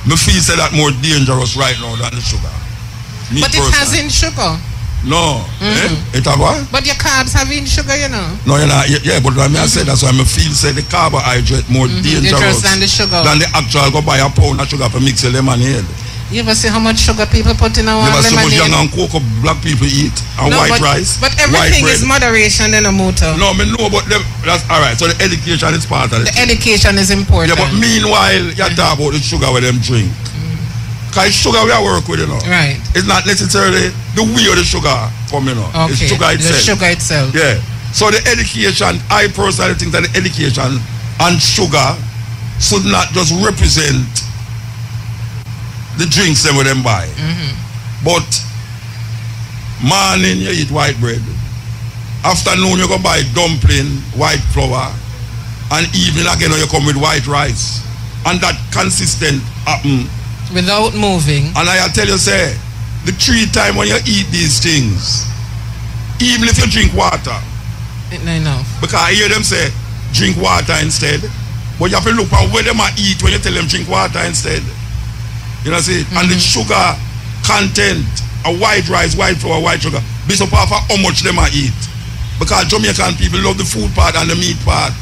Me feel say that more dangerous right now than the sugar. Me but personally. It has in sugar. No. It have what? But your carbs have in sugar, No, but I said that's why I feel say the carbohydrate more dangerous than the sugar. Than the actual go buy a pound of sugar for mix a lemonade. You ever see how much sugar people put in our lemonade? You ever see how much young and cocoa black people eat and white rice? But everything is moderation in a motor. No, me know, but that's alright. So the education is part of it. The education is important. Yeah, but meanwhile, you talk about the sugar with them drink. Because sugar we are work with, Right. It's not necessarily the way of the sugar coming, Okay. It's sugar itself. The sugar itself. Yeah. So the education, I personally think that the education and sugar should not just represent the drinks them with them buy. But morning you eat white bread. Afternoon you go buy dumpling, white flour. And evening again you come with white rice. And that consistent happen. Without moving. And I tell you, say, the 3 times when you eat these things, even if you drink water, it's not enough. Because I hear them say, drink water instead. But you have to look at where them eat when you tell them drink water instead. You know what I'm saying? And the sugar content, a white rice, white flour, white sugar, based upon how much them eat. Because Jamaican people love the food part and the meat part.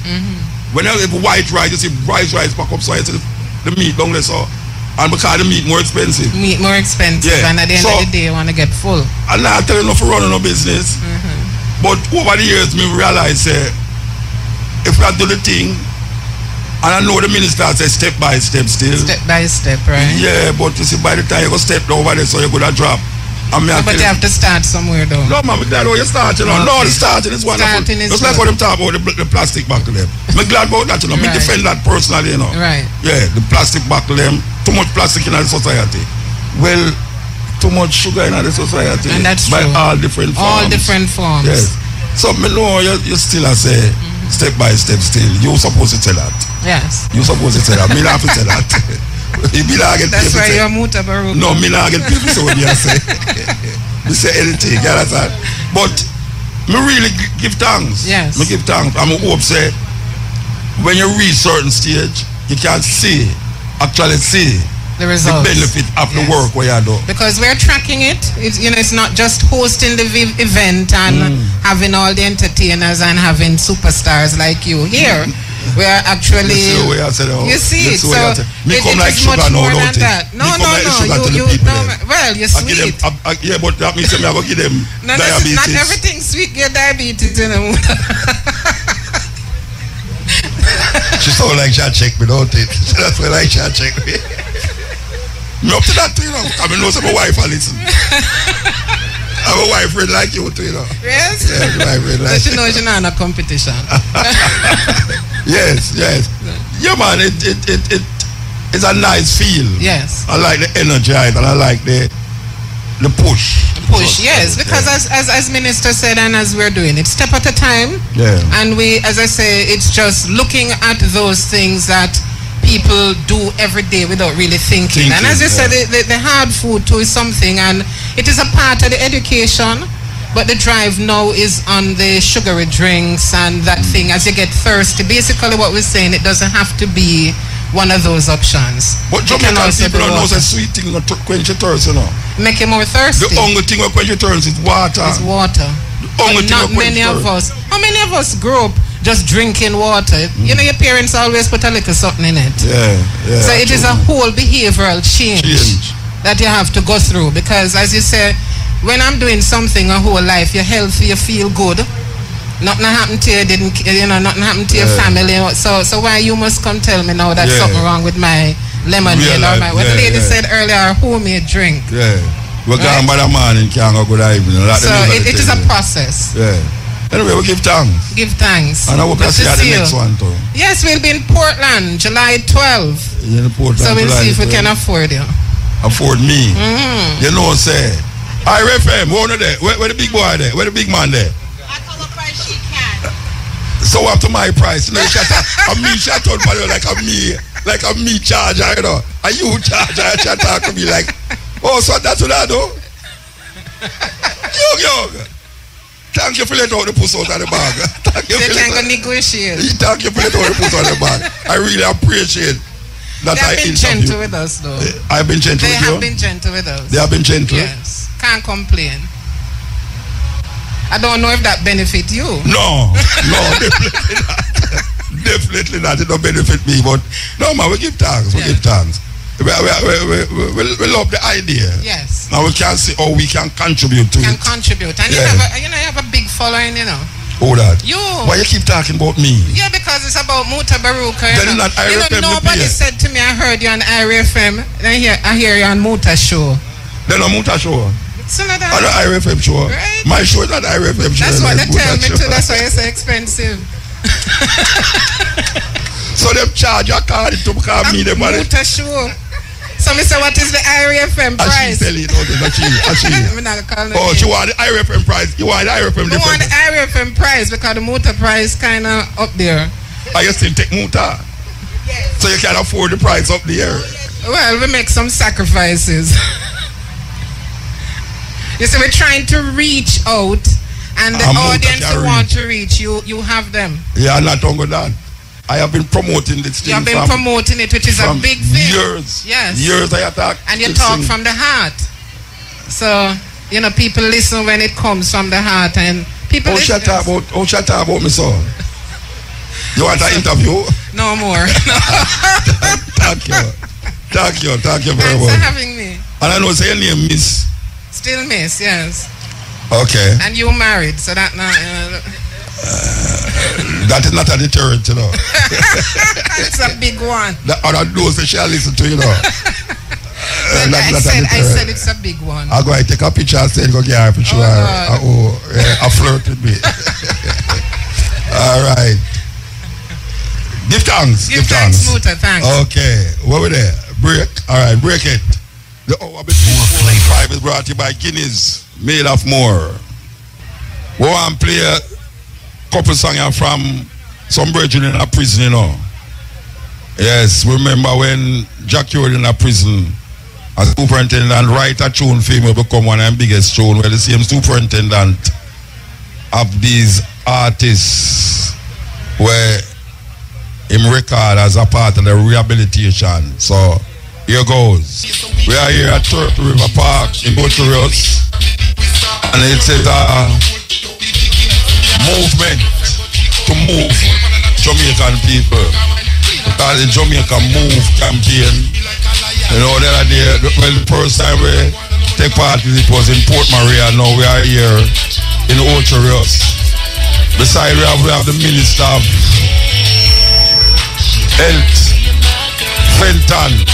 When you have white rice, you see rice pack up, so you see the meat down there, so. And because the meat more expensive. Meat more expensive, and at the end of the day, you want to get full. And I tell you not for running no business. But over the years, me realize if I do the thing, and I know the minister says step by step still. Step by step, right? Yeah, but you see, by the time you go step over there, so you're going to drop. But you have to start somewhere though. No, man, I'm glad how you start, No, the starting is wonderful. Just like what them talk about the plastic buckle them. I'm glad about that, Me defend that personally, Right. Yeah, the plastic buckle them. Too much plastic in the society. Well, too much sugar in the society. And that's by true. all different forms. All different forms. Yes. So me know you still say step by step still. You supposed to tell that. Yes. You supposed to tell that. Me not have to tell that. That's why you're Mutabaruka. No, me not get people say what you say. Me say anything, you understand? But me really give thanks. Yes. Me give thanks. I'm hope say when you reach certain stage, you can actually see the results, the benefit of the work where you do. Because we're tracking it. It's not just hosting the event and having all the entertainers and having superstars like you here. We are actually. You see it. So it is much more than that. No. Well, you're sweet. Yeah, but that means I'm going to give them diabetes. Not everything sweet get diabetes, you know. She sound like she check me, don't it? That's why like she check me. Me up to that too, you know. I mean, know some wife I listen. I'm a wife friend like you too, you know. Yes? Yeah, my wife friend like you. So she knows you're not in a competition. Yes. Yeah, man, it's a nice feel. Yes. I like the energy and I like the push. Yes, because as Minister said and as we're doing it, step at a time. Yeah. And we, as I say, it's just looking at those things that people do every day without really thinking. And as you said, the hard food too is something, and it is a part of the education, but the drive now is on the sugary drinks and that thing as you get thirsty. Basically what we're saying, it doesn't have to be one of those options. But Jamaican people don't know that sweet thing to quench your thirst, you know. Make you more thirsty. The only thing that quench your thirst is water. It's water. Not many of us. How many of us grew up just drinking water? You know, your parents always put a little something in it. Yeah. So it is a whole behavioral change that you have to go through, because as you say, when I'm doing something a whole life, you're healthy, you feel good. Nothing happened to you, nothing happened to your family. So why you must come tell me now that something wrong with my lemonade or my, what the lady said earlier, homemade drink. Yeah. We're going by the morning, can't go good evening. So it is a process. Yeah. Anyway, we give thanks. Give thanks. And I hope to see you at the next one too. Yes, we'll be in Portland, July 12th. In Portland, so we'll see if we can afford you. Afford me? You know, say, RFM, where the big boy there? Where the big man there? I call a price she can. So up to my price. You know, shut out like a me charger, you know. A you charger, you talk to me like, oh, so that's what I do? Yo. Thank you for letting out the puss out of the bag. Thank you for letting out negotiate. Thank you for letting out the puss out of the bag. I really appreciate that. They have been gentle with us, though. I've been gentle with you? They have been gentle with us. They have been gentle? Yes. Can't complain. I don't know if that benefit you. No, definitely not. Definitely not. It don't benefit me. But no, man, we give thanks. We give thanks. We love the idea. Yes. Now we can see how we can contribute to it. And you have a big following, you know. Oh, that. You. Why you keep talking about me? Yeah, because it's about Mutabaruka. Then not IRFM. Nobody said to me, I heard you on IRFM. I hear you on Muta show. Then on Muta show. It's not that. On the IRFM show. Right? My show is not IRFM show. That's what they tell me too. That's why it's so expensive. So them charge your card to call me the money. Muta show. So me say, what is the IRFM price? She tell it, oh, she want the IRFM price. You want the IRFM difference? I want the IRFM price because the Muta price kind of up there. I you still take Muta? Yes. So you can afford the price up there? Well, we make some sacrifices. You see, we're trying to reach out, and the audience you want to reach, you have them. Yeah, I'm not talking about that. I have been promoting this thing. You have been promoting it, which is a big thing. Years. Yes. Years I attack. And you talk from the heart. So, people listen when it comes from the heart, and people listen. Shut up about me, son. You want an interview? No more. Thank you very much. Thanks for having me. And I know say your name Miss. Still Miss, yes. Okay. And you married, so that now. That is not a deterrent, you know. It's a big one. The other doors they shall listen to, you know. I said it's a big one. I'll go and take a picture and say, go get her for sure. I flirt with me. All right. Give thanks. Give thanks, Muta, thanks. Okay. Where we there? Break. All right, break it. The hour between 4 and 5 is brought to you by Guinness, made of more. We want to play a couple songs from some brethren in a prison, you know. Yes, remember when Jack was in a prison, a superintendent write a tune for him become one of the biggest tune, where the same superintendent of these artists where him record as a part of the rehabilitation. So here goes. We are here at Turtle River Park in Butcherius, and it's a movement to move Jamaican people. Because the Jamaica Move campaign, you know, the other day, well, the first time we take part in it was in Port Maria. Now we are here in Butcherius. Besides, we have the Minister of Health, Fenton.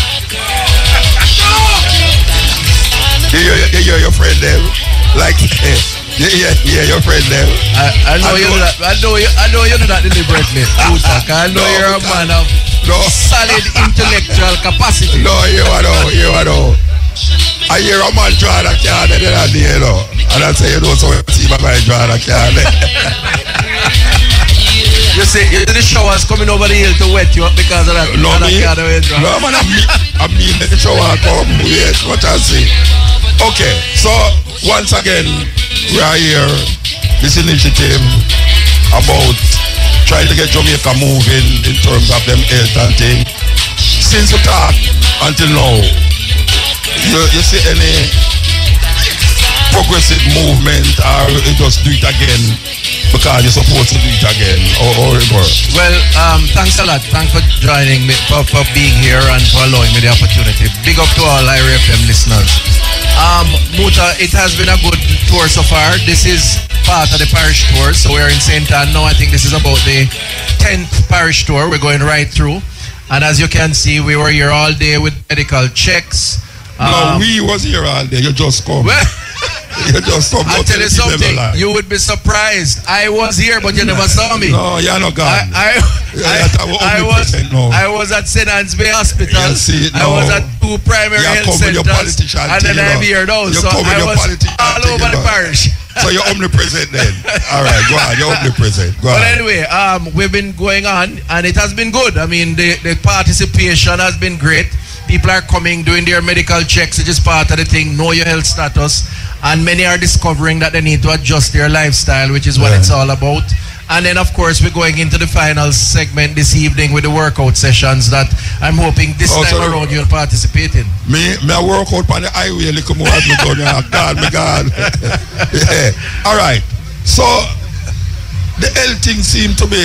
You hear your friend there? Like, yeah, your friend there. I know you know that deliberately. I know you're a man of solid intellectual capacity. No, you know. I hear a man draw a card and then I you know. And I say, you know, so I see my man draw a card. You see, the showers coming over the hill to wet you up because of that. No, man, I mean the shower come. Yes, what I say. Okay, so once again, we are here, this initiative about trying to get Jamaica moving in terms of them health and thing. Since we talk until now, you see any progressive movement or you just do it again because you're supposed to do it again or it works? Well, thanks a lot. Thanks for joining me, for being here and for allowing me the opportunity. Big up to all IRA FM listeners. Muta, it has been a good tour so far. This is part of the parish tour, so we're in St. Ann now. I think this is about the 10th parish tour. We're going right through, and as you can see, we were here all day with medical checks. No, we was here all day. You just come. Well, you just come. I'll tell you something. You would be surprised. I was here, but you never saw me. No, you're not gone. I was at St. Anne's Bay Hospital. I was at 2 primary health centers, and then I'm here now. So I was all over the parish. So you're omnipresent then. All right, go on. You're omnipresent. Go on. But anyway, we've been going on, and it has been good. I mean, the participation has been great. People are coming, doing their medical checks, which is part of the thing, know your health status. And many are discovering that they need to adjust their lifestyle, which is what it's all about. And then, of course, we're going into the final segment this evening with the workout sessions that I'm hoping this time around you'll participate in. Me I work out on the highway, little more as me go there. God. Yeah. All right. So, the health thing seems to be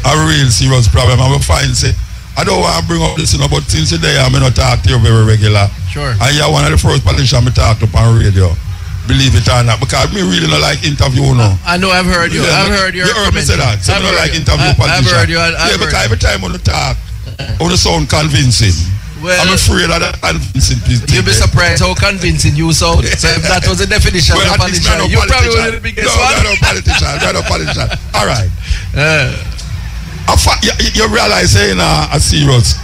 a real serious problem. I'm fine say, I don't want to bring up this, but since today I'm not talk to you very regular. Sure. And you're one of the first politicians I talk to on radio. Believe it or not, because me really don't like interview now. I know, I've heard you. I've heard your You heard me say that. So I don't like interview politicians. I've heard you. Because every time on the talk, on the sound convincing. Well, I'm afraid of that convincing piece. You'll be surprised how convincing you sound. So if that was the definition of a politician, you probably wouldn't be the biggest one. No politician. All right. You realize saying a serious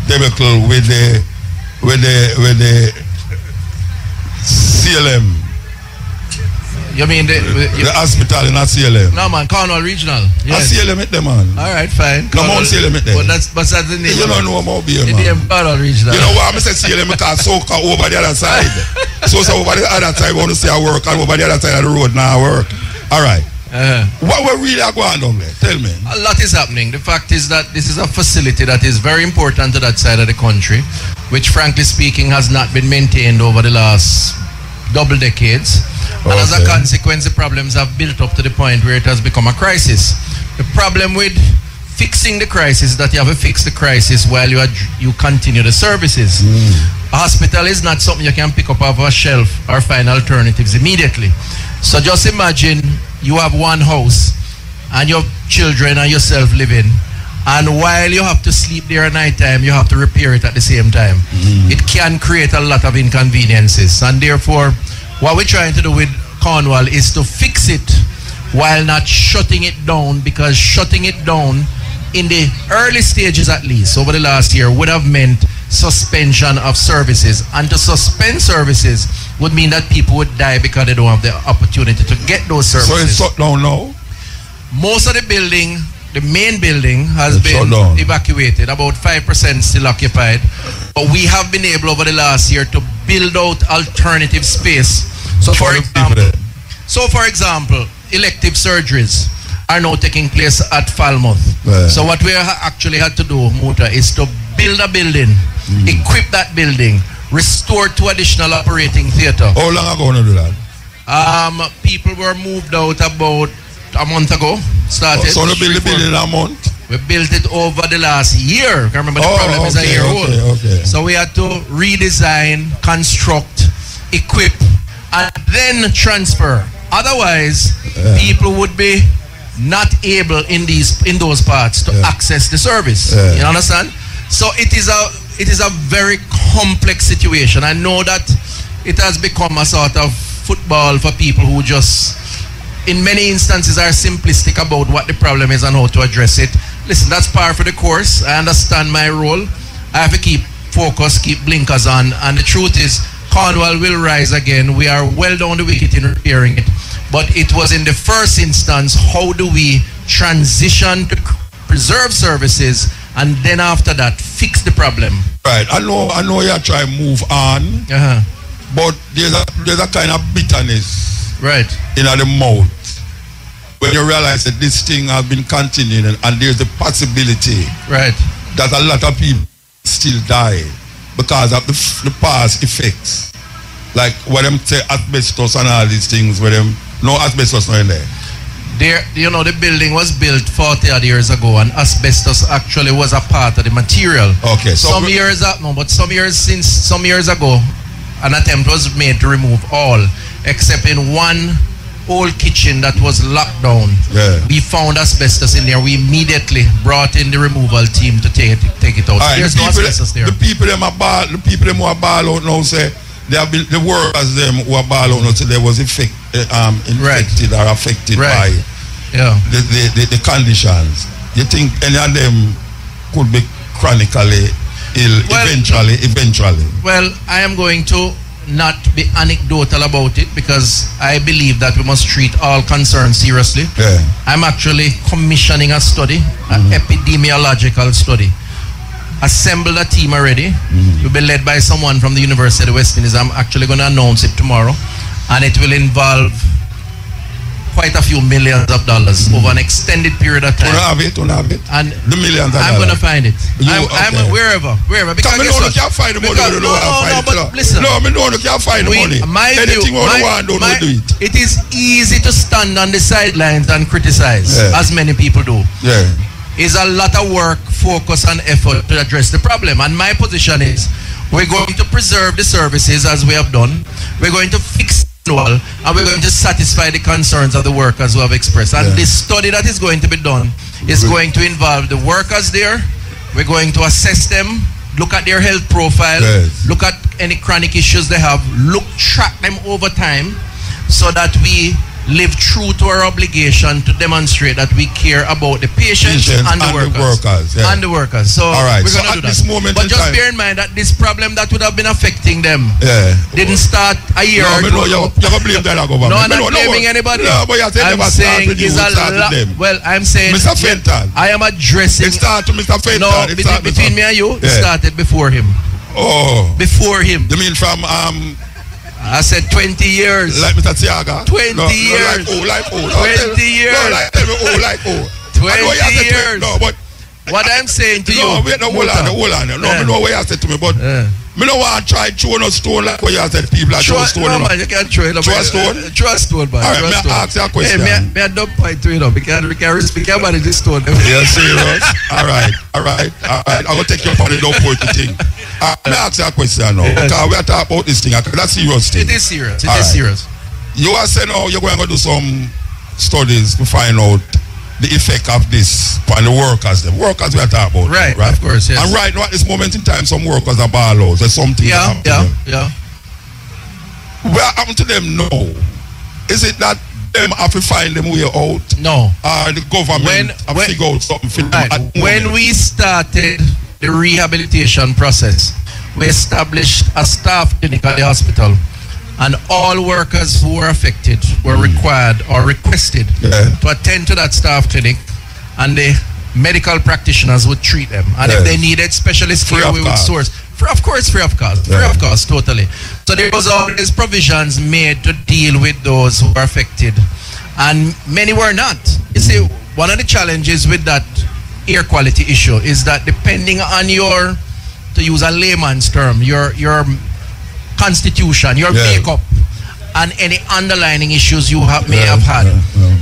debacle with the CLM. You mean the hospital in CLM? No man, Cornwall Regional. Yes. CLM it them man. Alright, fine. Come on, CLM it them. But that's the name. You don't know about beer, man. The name Cornwall Regional. You know why I say CLM because Soca over the other side. so over the other side we want to say I work, and over the other side of the road now I work. Alright. What we're really going on there? Tell me. A lot is happening. The fact is that this is a facility that is very important to that side of the country, which frankly speaking has not been maintained over the last double decades. And as a consequence, the problems have built up to the point where it has become a crisis. The problem with fixing the crisis is that you have to fix the crisis while you continue the services. A hospital is not something you can pick up off a shelf or find alternatives immediately. So just imagine you have one house and your children and yourself living, and while you have to sleep there at night time, you have to repair it at the same time. It can create a lot of inconveniences, and therefore what we're trying to do with Cornwall is to fix it while not shutting it down, because shutting it down in the early stages at least over the last year would have meant suspension of services, and to suspend services would mean that people would die because they don't have the opportunity to get those services. So it's shut down now? Most of the building, the main building has been evacuated. About 5% still occupied. But we have been able over the last year to build out alternative space. So for example, elective surgeries. are now taking place at Falmouth. So what we actually had to do, Muta, is to build a building, equip that building, restore 2 additional operating theatre. How long ago you do that? People were moved out about a month ago. Started. So you build the building in a month? We built it over the last year. Remember, the problem is a year old. So we had to redesign, construct, equip, and then transfer. Otherwise, people would be not able in those parts to access the service. You understand? So it is a very complex situation. I know that it has become a sort of football for people who just, in many instances, are simplistic about what the problem is and how to address it. Listen, that's par for the course. I understand my role. I have to keep focus, keep blinkers on, and the truth is, Cornwall will rise again. We are well down the wicket in repairing it. But it was in the first instance, how do we transition to preserve services and then after that fix the problem? Right. I know you're trying to move on, but there's a kind of bitterness in the mouth when you realize that this thing has been continuing and there's a possibility that a lot of people still die because of the past effects. Like what them say asbestos and all these things where them no asbestos not in there. You know, the building was built 40 odd years ago and asbestos actually was a part of the material. Okay. So some years ago an attempt was made to remove all except in one old kitchen that was locked down. We found asbestos in there. We immediately brought in the removal team to take it out. Right, There's no asbestos there. The people who are ball out now say they have been, the workers them who are ball out now say they was infected or affected by the conditions. You think any of them could be chronically ill eventually? Well, I am going to not be anecdotal about it because I believe that we must treat all concerns seriously. I'm actually commissioning a study, an epidemiological study. Assembled a team already. Will be led by someone from the University of West Indies. I'm actually going to announce it tomorrow, and it will involve quite a few millions of dollars over an extended period of time. Don't have it. And the millions of I'm going to find it. I'm wherever. Because you can't find the money. Listen. No, you can't find the money. Anything you want, don't do it. It is easy to stand on the sidelines and criticize, as many people do. It's a lot of work, focus, and effort to address the problem. And my position is, we're going to preserve the services as we have done. We're going to fix and we're going to satisfy the concerns of the workers who have expressed. And this study that is going to be done is going to involve the workers there. We're going to assess them, look at their health profile, look at any chronic issues they have, track them over time so that we live true to our obligation to demonstrate that we care about the patients and the workers. So we're going to do that. But just bear in mind that this problem that would have been affecting them didn't start a year ago. You're going to blame that government. No, I'm not blaming anybody. No, but I'm saying it's a lot. Well, I'm saying Mr. Fenton. I am addressing. It started to Mr. Fenton. No, between me and you, it started before him. Oh. Before him. You mean from I said 20 years. Like Mr. Tiaga? 20 years. 20 years. No, like 20 years. No, but what I'm saying to you. Hold on. No, I know what you said to me, but I don't want to try throwing a stone like what you said people are throwing stone. No, man, you can't throw it. Throw a stone? Throw a stone, man. All right, may I ask you a question? Hey, may I don't point to it up. We can manage this stone. You're serious? All right. I'm going to take you up on the don't point the thing. May I ask you a question now? Because we are talking about this thing. That's serious thing. It is serious. You are saying now you're going to do some studies to find out the effect of this on the workers. The workers we are talking about. Right, of course, yes. And right now at this moment in time, some workers are ball out. There's something that happened to them. What happened to them now? Is it that them have to find them way out? No. The government have to figure out something for them? When we started the rehabilitation process, we established a staff clinic at the hospital. And all workers who were affected were required or requested to attend to that staff clinic, and the medical practitioners would treat them. And if they needed specialist care, we would source. Free of cost, totally. So there was always provisions made to deal with those who were affected. And many were not. It's see, one of the challenges with that air quality issue is that depending on your, to use a layman's term, your constitution, your makeup, and any underlying issues you may have had,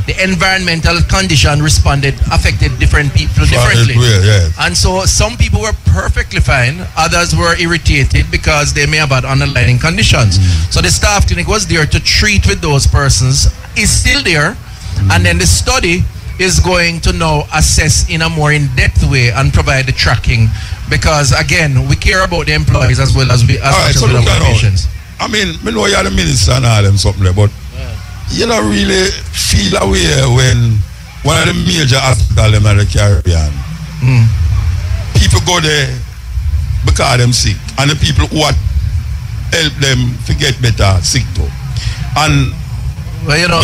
the environmental condition affected different people differently. And so some people were perfectly fine, others were irritated because they may have had underlying conditions. So the staff clinic was there to treat with those persons, is still there, and then the study is going to now assess in a more in-depth way and provide the tracking, because again, we care about the employees as well as we as well as our patients. I mean, I know you're the minister and all them something, but you don't really feel aware when one of the major hospitals in the Caribbean, people go there because they're sick, and the people who help them to get better sick too. And well, you know,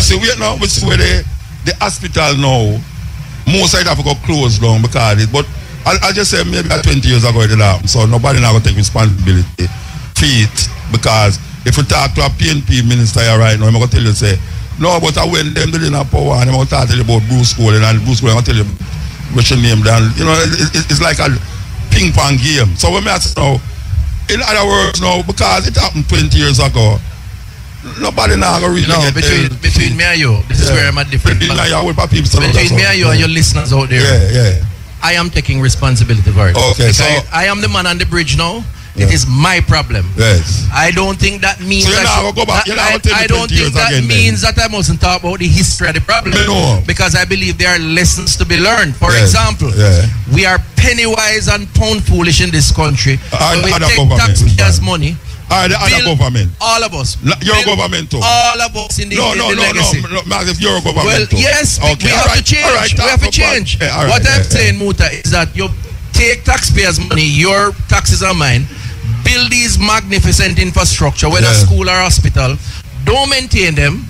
we see where the hospital now, most of it have to go closed down because it, but I'll just say maybe 20 years ago it happened, so nobody now going to take responsibility for it, because if you talk to a PNP minister here right now, I'm going to tell you, say, no, but I went them didn't have power, and I'm going to tell you about Bruce Cole, and Bruce Cole, I'm going to tell you what's your name down. You know, it's like a ping pong game. So when I say now, in other words now, because it happened 20 years ago, nobody now going to really between me and you, this is where I'm at different. Between me and you and your listeners out there, I am taking responsibility for it. Okay, so I am the man on the bridge now. It is my problem. Yes. I don't think that means so I don't think that means that I mustn't talk about the history of the problem. No. Because I believe there are lessons to be learned. For example, we are penny wise and pound foolish in this country. We take taxpayers' money. The other government. All of us. Your government too. All of us in the legacy. No, if your government well, too. Yes, we have to change. We have to change. What I'm saying, Muta, is that you take taxpayers' money, your taxes are mine, build these magnificent infrastructure, whether school or hospital, don't maintain them,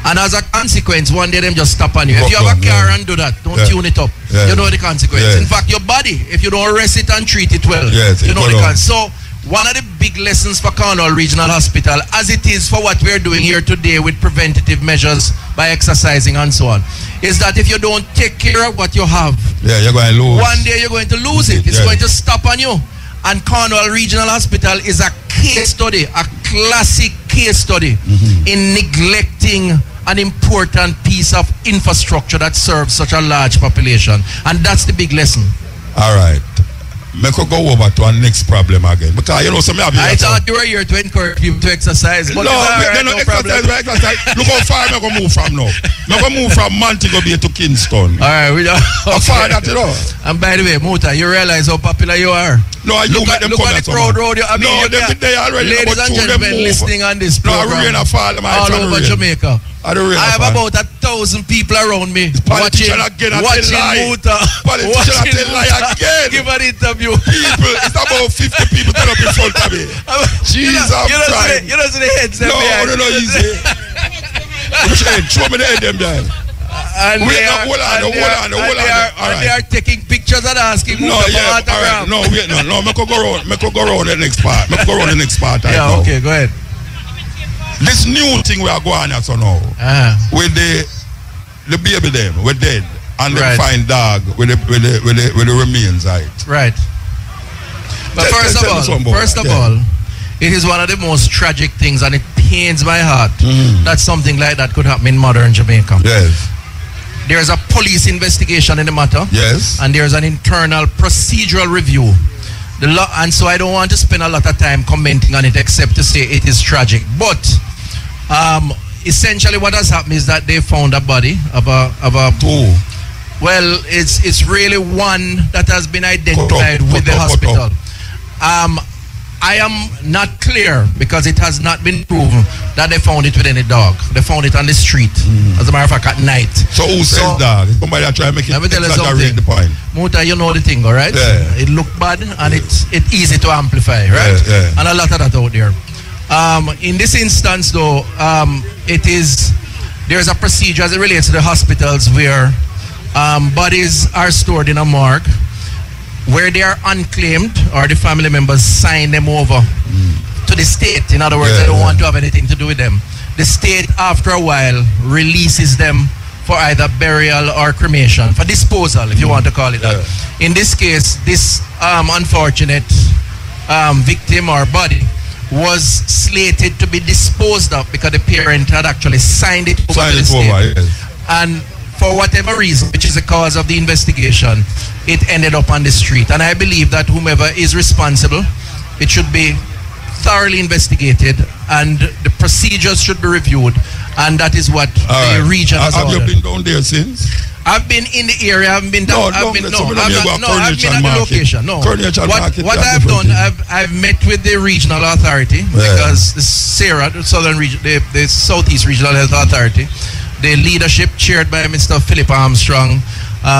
and as a consequence, one day them just stop on you. If you have a car and do that, don't tune it up. You know the consequence. In fact, your body, if you don't rest it and treat it well, you know the consequence. So, one of the big lessons for Cornwall Regional Hospital, as it is for what we're doing here today with preventative measures by exercising and so on, is that if you don't take care of what you have, you're going to lose. One day you're going to lose it. It's going to stop on you. And Cornwall Regional Hospital is a case study, a classic case study in neglecting an important piece of infrastructure that serves such a large population. And that's the big lesson. All right. I could go over to our next problem again. Because you know, I thought you were here to encourage people to exercise. But no exercise. Look how far I'm going to move from now. I'm going to move from Montego Bay to Kingston. All right. How far that, you know? And by the way, Muta, you realize how popular you are. No, look at the crowd road. I mean, they already. Ladies and gentlemen listening on this program all over Jamaica. I have about 1,000 people around me watching Muta. Give an interview. People, it's about 50 people that up in front of me. Jesus Christ. You don't see the heads there. No, easy. Show me the head them there. And they are taking pictures and asking Muta for autograph. No, wait, no. Make go round the next part. Yeah, okay, go ahead. This new thing we are going at so now, with the baby them, we're dead, and they find dog with the remains, right? But first of all, it is one of the most tragic things, and it pains my heart that something like that could happen in modern Jamaica. Yes. There's a police investigation in the matter. Yes. And there's an internal procedural review. And so I don't want to spend a lot of time commenting on it except to say it is tragic. But essentially what has happened is that they found a body of a two. Well, it's really one that has been identified with the hospital. I am not clear because it has not been proven that they found it with any dog. They found it on the street, as a matter of fact, at night. So who says dog? Somebody that try to make it exaggerate the point. Muta, you know the thing, all right? Yeah. It look bad and it's easy to amplify, right? Yeah. And a lot of that out there. In this instance, though, there's a procedure as it relates to the hospitals where bodies are stored in a morgue, where they are unclaimed or the family members sign them over to the state. In other words, they don't want to have anything to do with them. The state, after a while, releases them for either burial or cremation, for disposal, if you want to call it that. In this case, this unfortunate victim or body was slated to be disposed of because the parent had actually signed it over to the state. And for whatever reason, which is the cause of the investigation, it ended up on the street. And I believe that whomever is responsible, it should be thoroughly investigated and the procedures should be reviewed, and that is what the region has ordered. Have you been down there since? I've been in the area. I've been down. I've been at the location. No. What I've done, I've met with the regional authority because the SARA, the Southern Region, the Southeast Regional Health Authority, the leadership chaired by Mr. Philip Armstrong,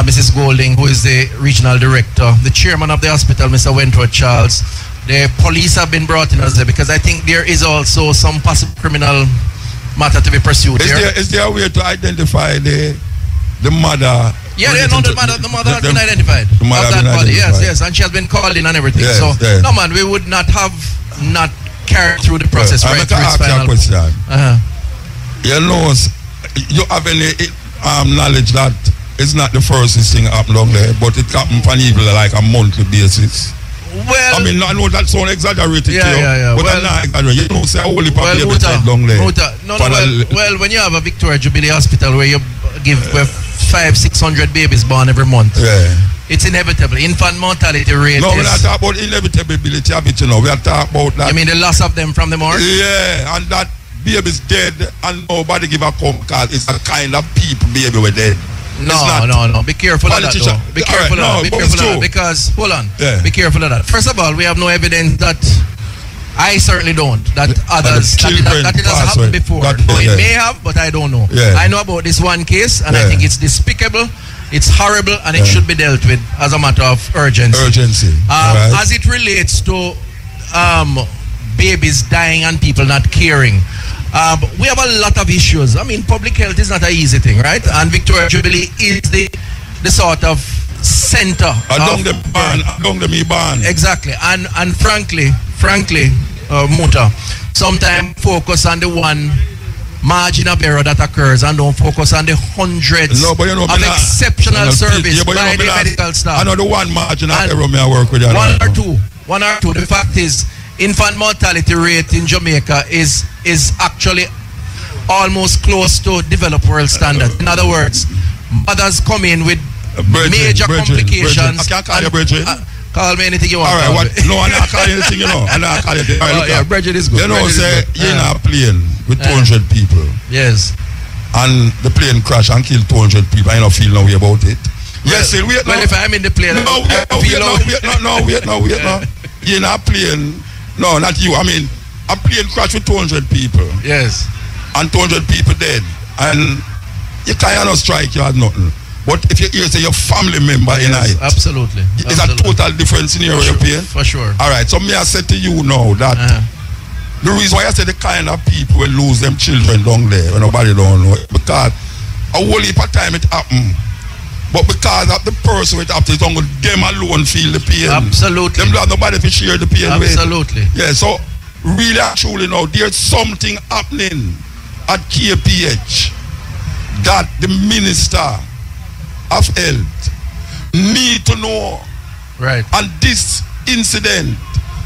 Mrs. Golding, who is the regional director, the chairman of the hospital, Mr. Wentworth Charles. The police have been brought in as there because I think there is also some possible criminal matter to be pursued here. Is there a way to identify the mother? Yeah, the mother has been identified. The mother of that body, yes, and she has been called in and everything. No man, we would not have carried through the process right through its final. Question. You know, you have any knowledge that it's not the first thing happened down there, but it happened on even like a monthly basis? Well, I mean, I know that sounds exaggerated, but I'm not exaggerating. You know, say only people long there. Well, when you have a Victoria Jubilee Hospital where you give 500-600 babies born every month, it's inevitable. Infant mortality rate. No, we're not talking about inevitability of it, you know. We are talking about that. You mean the loss of them from the morgue? Yeah, and that baby's dead and nobody give a come because it's a kind of people baby were dead. No. Be careful of that, though. Be careful of that. Because, hold on. Be careful of that. First of all, we have no evidence that, I certainly don't, that others, that it has happened before. It may have, but I don't know. I know about this one case, and I think it's despicable, it's horrible, and it should be dealt with as a matter of urgency. As it relates to babies dying and people not caring, we have a lot of issues. I mean, public health is not an easy thing, right? And Victoria Jubilee is the sort of center. Exactly. And frankly, Muta, sometimes focus on the one margin of error that occurs and don't focus on the hundreds of exceptional service by the medical staff. I know the one margin of error may work with you. One or two. The fact is, infant mortality rate in Jamaica is actually almost close to developed world standard. In other words, mothers come in with major complications. I can't call you Bridget. Call me anything you want. All right, no, I'm not calling anything, you know. I'm not calling anything. Bridget is good. You know, say, you're in a plane with 200 people. Yes. And the plane crash and kill 200 people. I don't feel no way about it. Yes, wait now. Well, if I'm in the plane, wait now. You're in a plane. No, not you. I mean, a plane crash with 200 people. Yes. And 200 people dead. And you cannot strike you as nothing. But if you hear say your family member in it, absolutely. It's a total different scenario you're paying. For sure. All right. So me I said to you now that the reason why I say the kind of people will lose them children down there when nobody don't know it, because a whole heap of time it happen. But because of the person it happens, only them alone feel the pain. Absolutely. Them not nobody to share the pain with. Absolutely. Yeah, so really actually now there's something happening at KPH that the Minister of Health need to know. Right. And this incident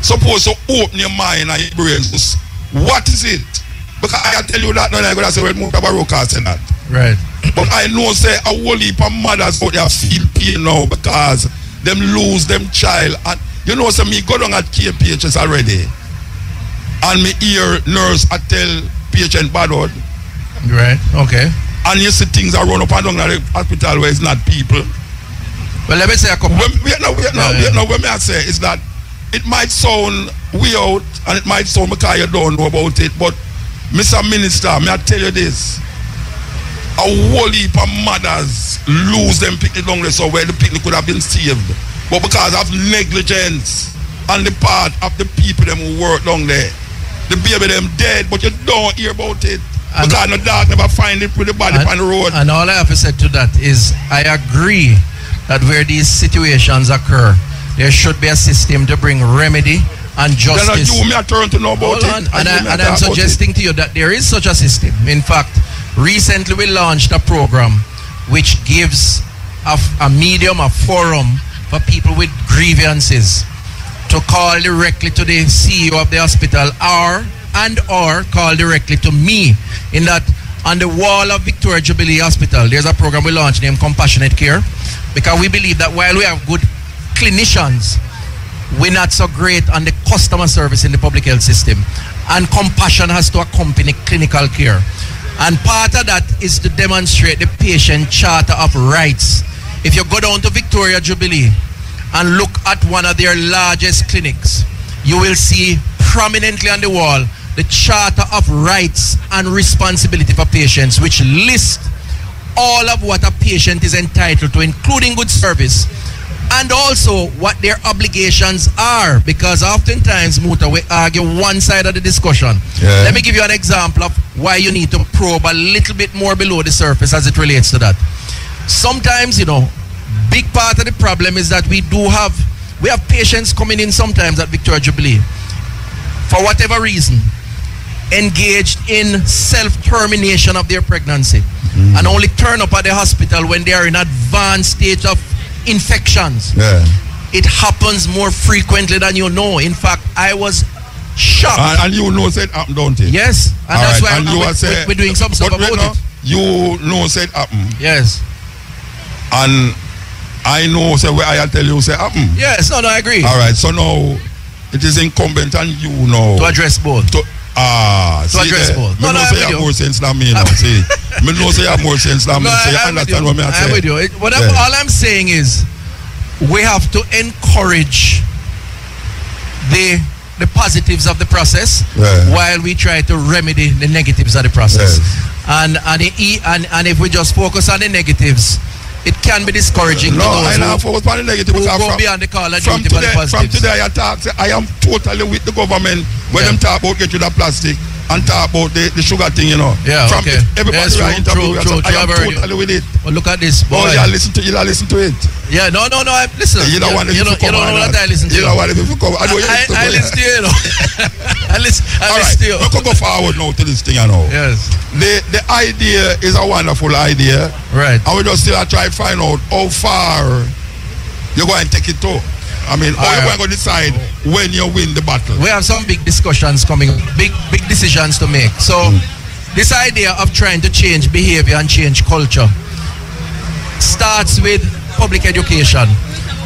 supposed to open your mind and your brains. What is it? Because I tell you that now I'm going to say well Mutabaruka said that. Right. But I know say a whole heap of mothers out there feel pain now because them lose them child. And you know say me go down at KPHS already and me hear nurse I tell patient bad word. Right, okay. And you see things are run up and down at the hospital where it's not people. Well, let me say a couple. Wait now. What me I say is that it might sound weird and it might sound because you don't know about it, but Mr. Minister, may I tell you this? A whole heap of mothers lose them picnic down there so where the picnic could have been saved. But because of negligence on the part of the people them who work down there, the baby them dead, but you don't hear about it. And because the dog never find it with the body on the road. And all I have to say to that is I agree that where these situations occur, there should be a system to bring remedy and justice. You me a turn to know about it. And I'm suggesting to you that there is such a system. In fact, recently we launched a program which gives a medium, a forum for people with grievances to call directly to the CEO of the hospital or call directly to me. In that, on the wall of Victoria Jubilee Hospital, there's a program we launched named Compassionate Care, because we believe that while we have good clinicians, we're not so great on the customer service in the public health system, and compassion has to accompany clinical care. And part of that is to demonstrate the patient charter of rights. If you go down to Victoria Jubilee and look at one of their largest clinics, you will see prominently on the wall the charter of rights and responsibility for patients, which list all of what a patient is entitled to, including good service, and also what their obligations are, because oftentimes, Muta, we argue one side of the discussion. Yeah. Let me give you an example of why you need to probe a little bit more below the surface as it relates to that. Sometimes, big part of the problem is that we have patients coming in sometimes at Victoria Jubilee, for whatever reason, engaged in self-termination of their pregnancy, and only turn up at the hospital when they are in advanced stage of infections. Yeah. It happens more frequently than you know. In fact, I was shocked. And you know said happen, don't it? Yes. And all that's why we're doing some stuff about it. You know said happen. Yes. And I know say where I tell you say happen. Yes, no, I agree. All right, so now it is incumbent on you now to address both. To address both. No, you have more sense than me now. See, me know say you have more sense than me. So you understand what I'm saying. I'm with you. All I'm saying is we have to encourage the positives of the process while we try to remedy the negatives of the process. And if we just focus on the negatives, it can be discouraging. No, I don't focus on the negatives. Who go beyond the call and duty for the positives. From today, I am totally with the government when them talk about get rid of plastic and talk about the sugar thing, Yeah, from okay. Everybody I interview, I am totally with it. Well, look at this, boy. Oh, you listen to it. Yeah, no, listen. You don't want it to come. You don't know that I listen to you. You don't want it to come. I listen to you, I listen to you. We can go forward now to this thing, Yes. The idea is a wonderful idea. Right. And we just still try to find out how far you're going to take it to. I mean, how you're going to decide when you win the battle. We have some big discussions coming, big decisions to make. So this idea of trying to change behavior and change culture starts with public education.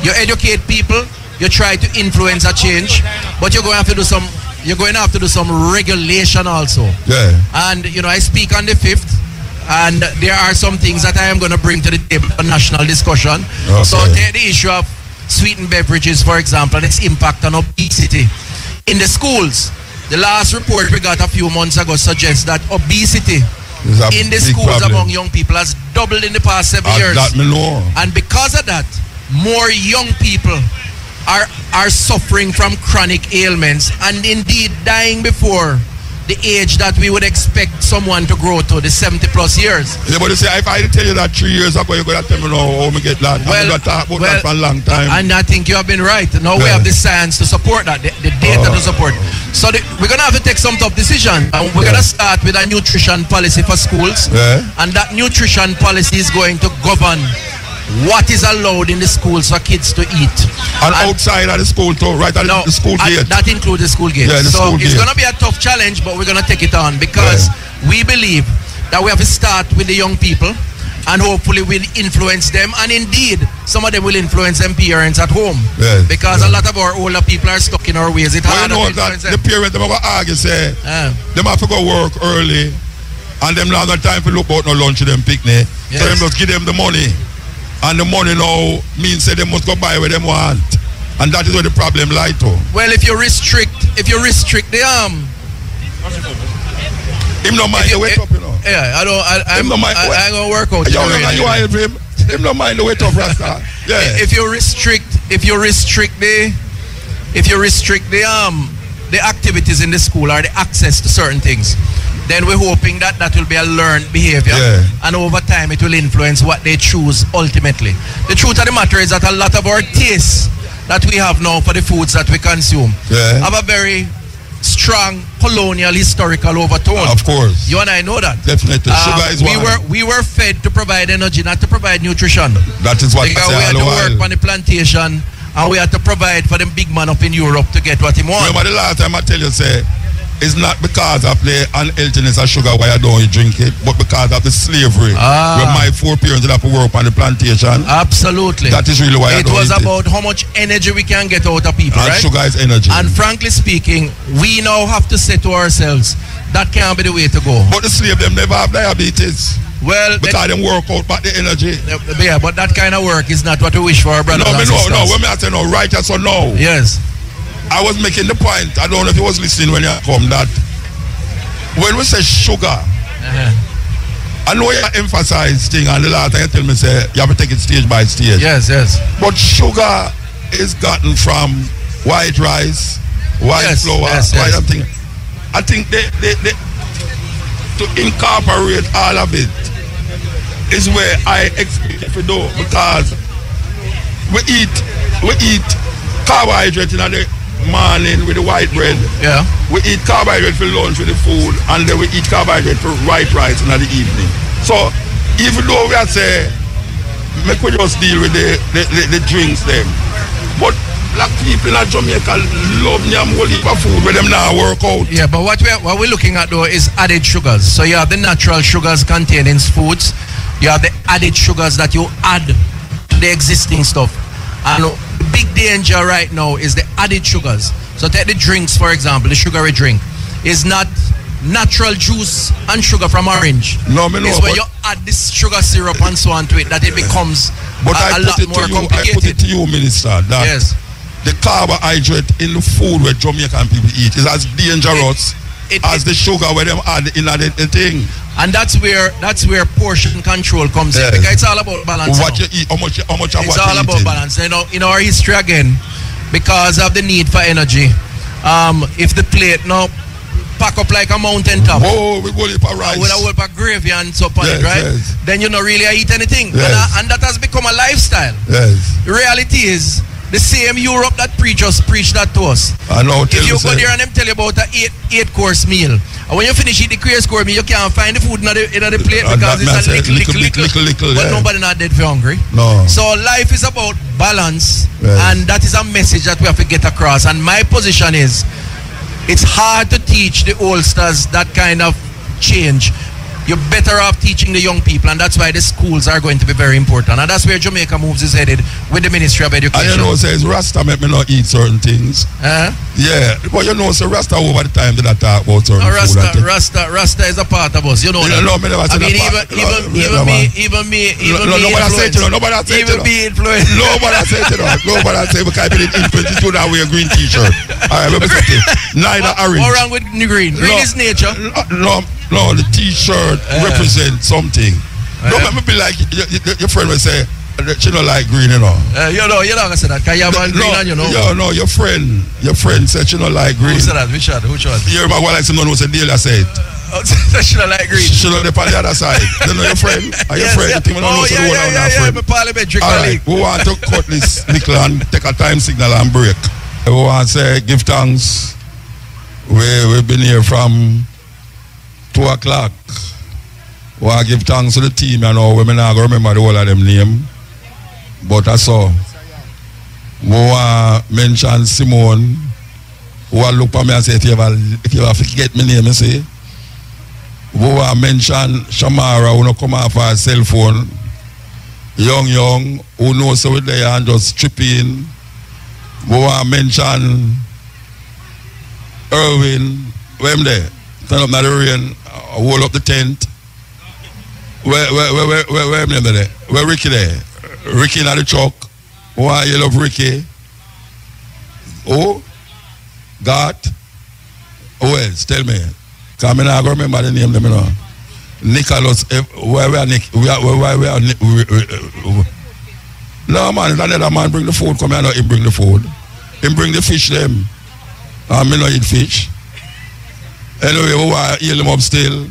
You educate people, you try to influence a change, but you're going to have to do some regulation also. Yeah. And I speak on the 5th, and there are some things that I am going to bring to the table for national discussion. Okay. So take the issue of sweetened beverages, for example, and its impact on obesity in the schools. The last report we got a few months ago suggests that obesity in the schools among young people has doubled in the past 7 years. That me know. And because of that, more young people are suffering from chronic ailments and indeed dying before the age that we would expect someone to grow to, the 70+ years. Yeah, but you say, if I tell you that 3 years ago, you're going to tell me now how we get that. I'm going to talk about that for a long time. And I think you have been right. Now we have the science to support that, the data to support. So we're going to have to take some tough decisions. And we're going to start with a nutrition policy for schools. Yeah. And that nutrition policy is going to govern what is allowed in the schools for kids to eat. And outside of the school too, right at the school gate. That includes the school gate. Yeah, so it's going to be a tough challenge, but we're going to take it on because we believe that we have to start with the young people and hopefully we'll influence them. And indeed, some of them will influence them parents at home. Because a lot of our older people are stuck in our ways. It's hard to influence them. The parents are going to argue, say, them have to go work early and them not have time to look out no lunch to them picnic. Yes. So them just give them the money. And the money now means that they must go buy what they want. And that is where the problem lies to. Well, if you restrict the him no mind the weight up, Yeah, I'm gonna work out. You help him. Him no mind the weight up, Rasta. Yeah. If you restrict the activities in the school or the access to certain things, then we're hoping that will be a learned behavior. Yeah. And over time it will influence what they choose ultimately. The truth of the matter is that a lot of our tastes that we have now for the foods that we consume have a very strong colonial historical overtone. Of course. You and I know that. Definitely. Sugar is we were fed to provide energy, not to provide nutrition. That is what because I say we had all to work on the plantation and we had to provide for them big man up in Europe to get what he wants. Remember the last time I tell you, say, it's not because of the unhealthiness of sugar why I don't drink it, but because of the slavery. Where my foreparents did have to work on the plantation. Absolutely. That is really why I don't It was eat about how much energy we can get out of people, and right? sugar is energy. And frankly speaking, we now have to say to ourselves, that can't be the way to go. But the slave them never have diabetes. Well, because them work out back the energy. Yeah, but that kind of work is not what we wish for our brothers and sisters. No, when I say no, righteous or no. Yes. I was making the point, I don't know if you was listening when you come, that when we say sugar, I know you emphasize thing, and the last time you tell me, say, you have to take it stage by stage. Yes, yes. But sugar is gotten from white rice, white flour, white thing. I think they to incorporate all of it is where I expect it to do, because we eat carbohydrate in the morning with the white bread. Yeah. We eat carbohydrate for lunch with the food, and then we eat carbohydrate for white rice in the evening. So even though we are say make we just deal with the drinks them, but black people in Jamaica love them whole heap of food where them now work out. Yeah, but what we're looking at though is added sugars. So you have the natural sugars contained in foods. You have the added sugars that you add to the existing stuff. And the big danger right now is the added sugars. So take the drinks, for example, the sugary drink is not natural juice and sugar from orange. No, me know. It's when you add this sugar syrup and so on to it that it becomes a lot more complicated. I put it to you, Minister, that the carbohydrate in the food where Jamaican people eat is as dangerous as the sugar where them add in the thing. And that's where portion control comes in, because it's all about balance. What you eat, how much of what you eat. It's all about balance. You know, in our history again, because of the need for energy, if the plate now pack up like a mountain top, we go for rice with a whole pack gravy and so on it, right? Then you don't really eat anything, and that has become a lifestyle. The reality is, the same Europe that preached that to us. I know. If you go there and them tell you about an eight course meal, and when you finish eating the course meal, you can't find the food in the plate because it's a little, but nobody not dead for hungry. No. So life is about balance, and that is a message that we have to get across. And my position is, it's hard to teach the oldsters that kind of change. You're better off teaching the young people, and that's why the schools are going to be very important. And that's where Jamaica moves is headed with the Ministry of Education. And you know, says Rasta make me not eat certain things. Yeah, but you know, so Rasta over the time did I talk about certain food. Rasta is a part of us. You know that. No, me never said I mean, even me. Nobody said to you. Nobody said to you. Even me influenced. Nobody said to you. Nobody said because I been influenced to that way a green T-shirt. All right, let me say neither orange. What's wrong with green? Green is nature. No, the T-shirt represents something. Don't make me be like your friend will say, she don't like green, you know. You're not gonna say that. Can you have green and you know? No, your friend said she don't like green. Who said that? Which one? You remember what like someone who said Delia said? She don't like green. She don't depend on the other side. You know your friend? Are your friend? You think we don't know so yeah, my parliamentary colleague. We want to cut this nickel and take a time signal and break. We want to say give thanks. We've been here from 2 o'clock. We want to give thanks to the team. I know women are going to remember the whole of them name. But I saw. We want to mention Simone. We want to look at me and say, if you ever forget my name, you see. We want to mention Shamara, who don't come off her cell phone. Young, who knows so we're there and just tripping. We want to mention Irwin. Where am there? Turn up now the rain, hold up the tent. Where am I there? Where Ricky there? Ricky in the truck. Why you love Ricky? Oh? God? Who else? Tell me. Because I don't remember the name, let me know. Nicholas, where we are Nick? No man, if another man bring the food, come here now, he bring the food. He bring the fish them. And me no eat fish. Anyway, we want to heal them up still.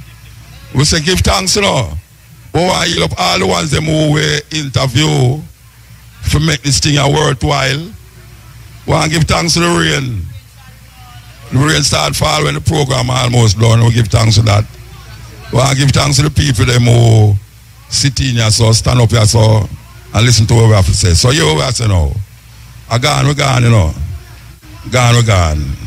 We say give thanks, you know. We want to heal up all the ones them who we interview to make this thing a worthwhile. We want to give thanks to the rain. The rain start fall when the program almost done. We give thanks to that. We want to give thanks to the people them who sit in here, so stand up here, so and listen to what we have to say. So here we are saying now. We gone, you know. Gone.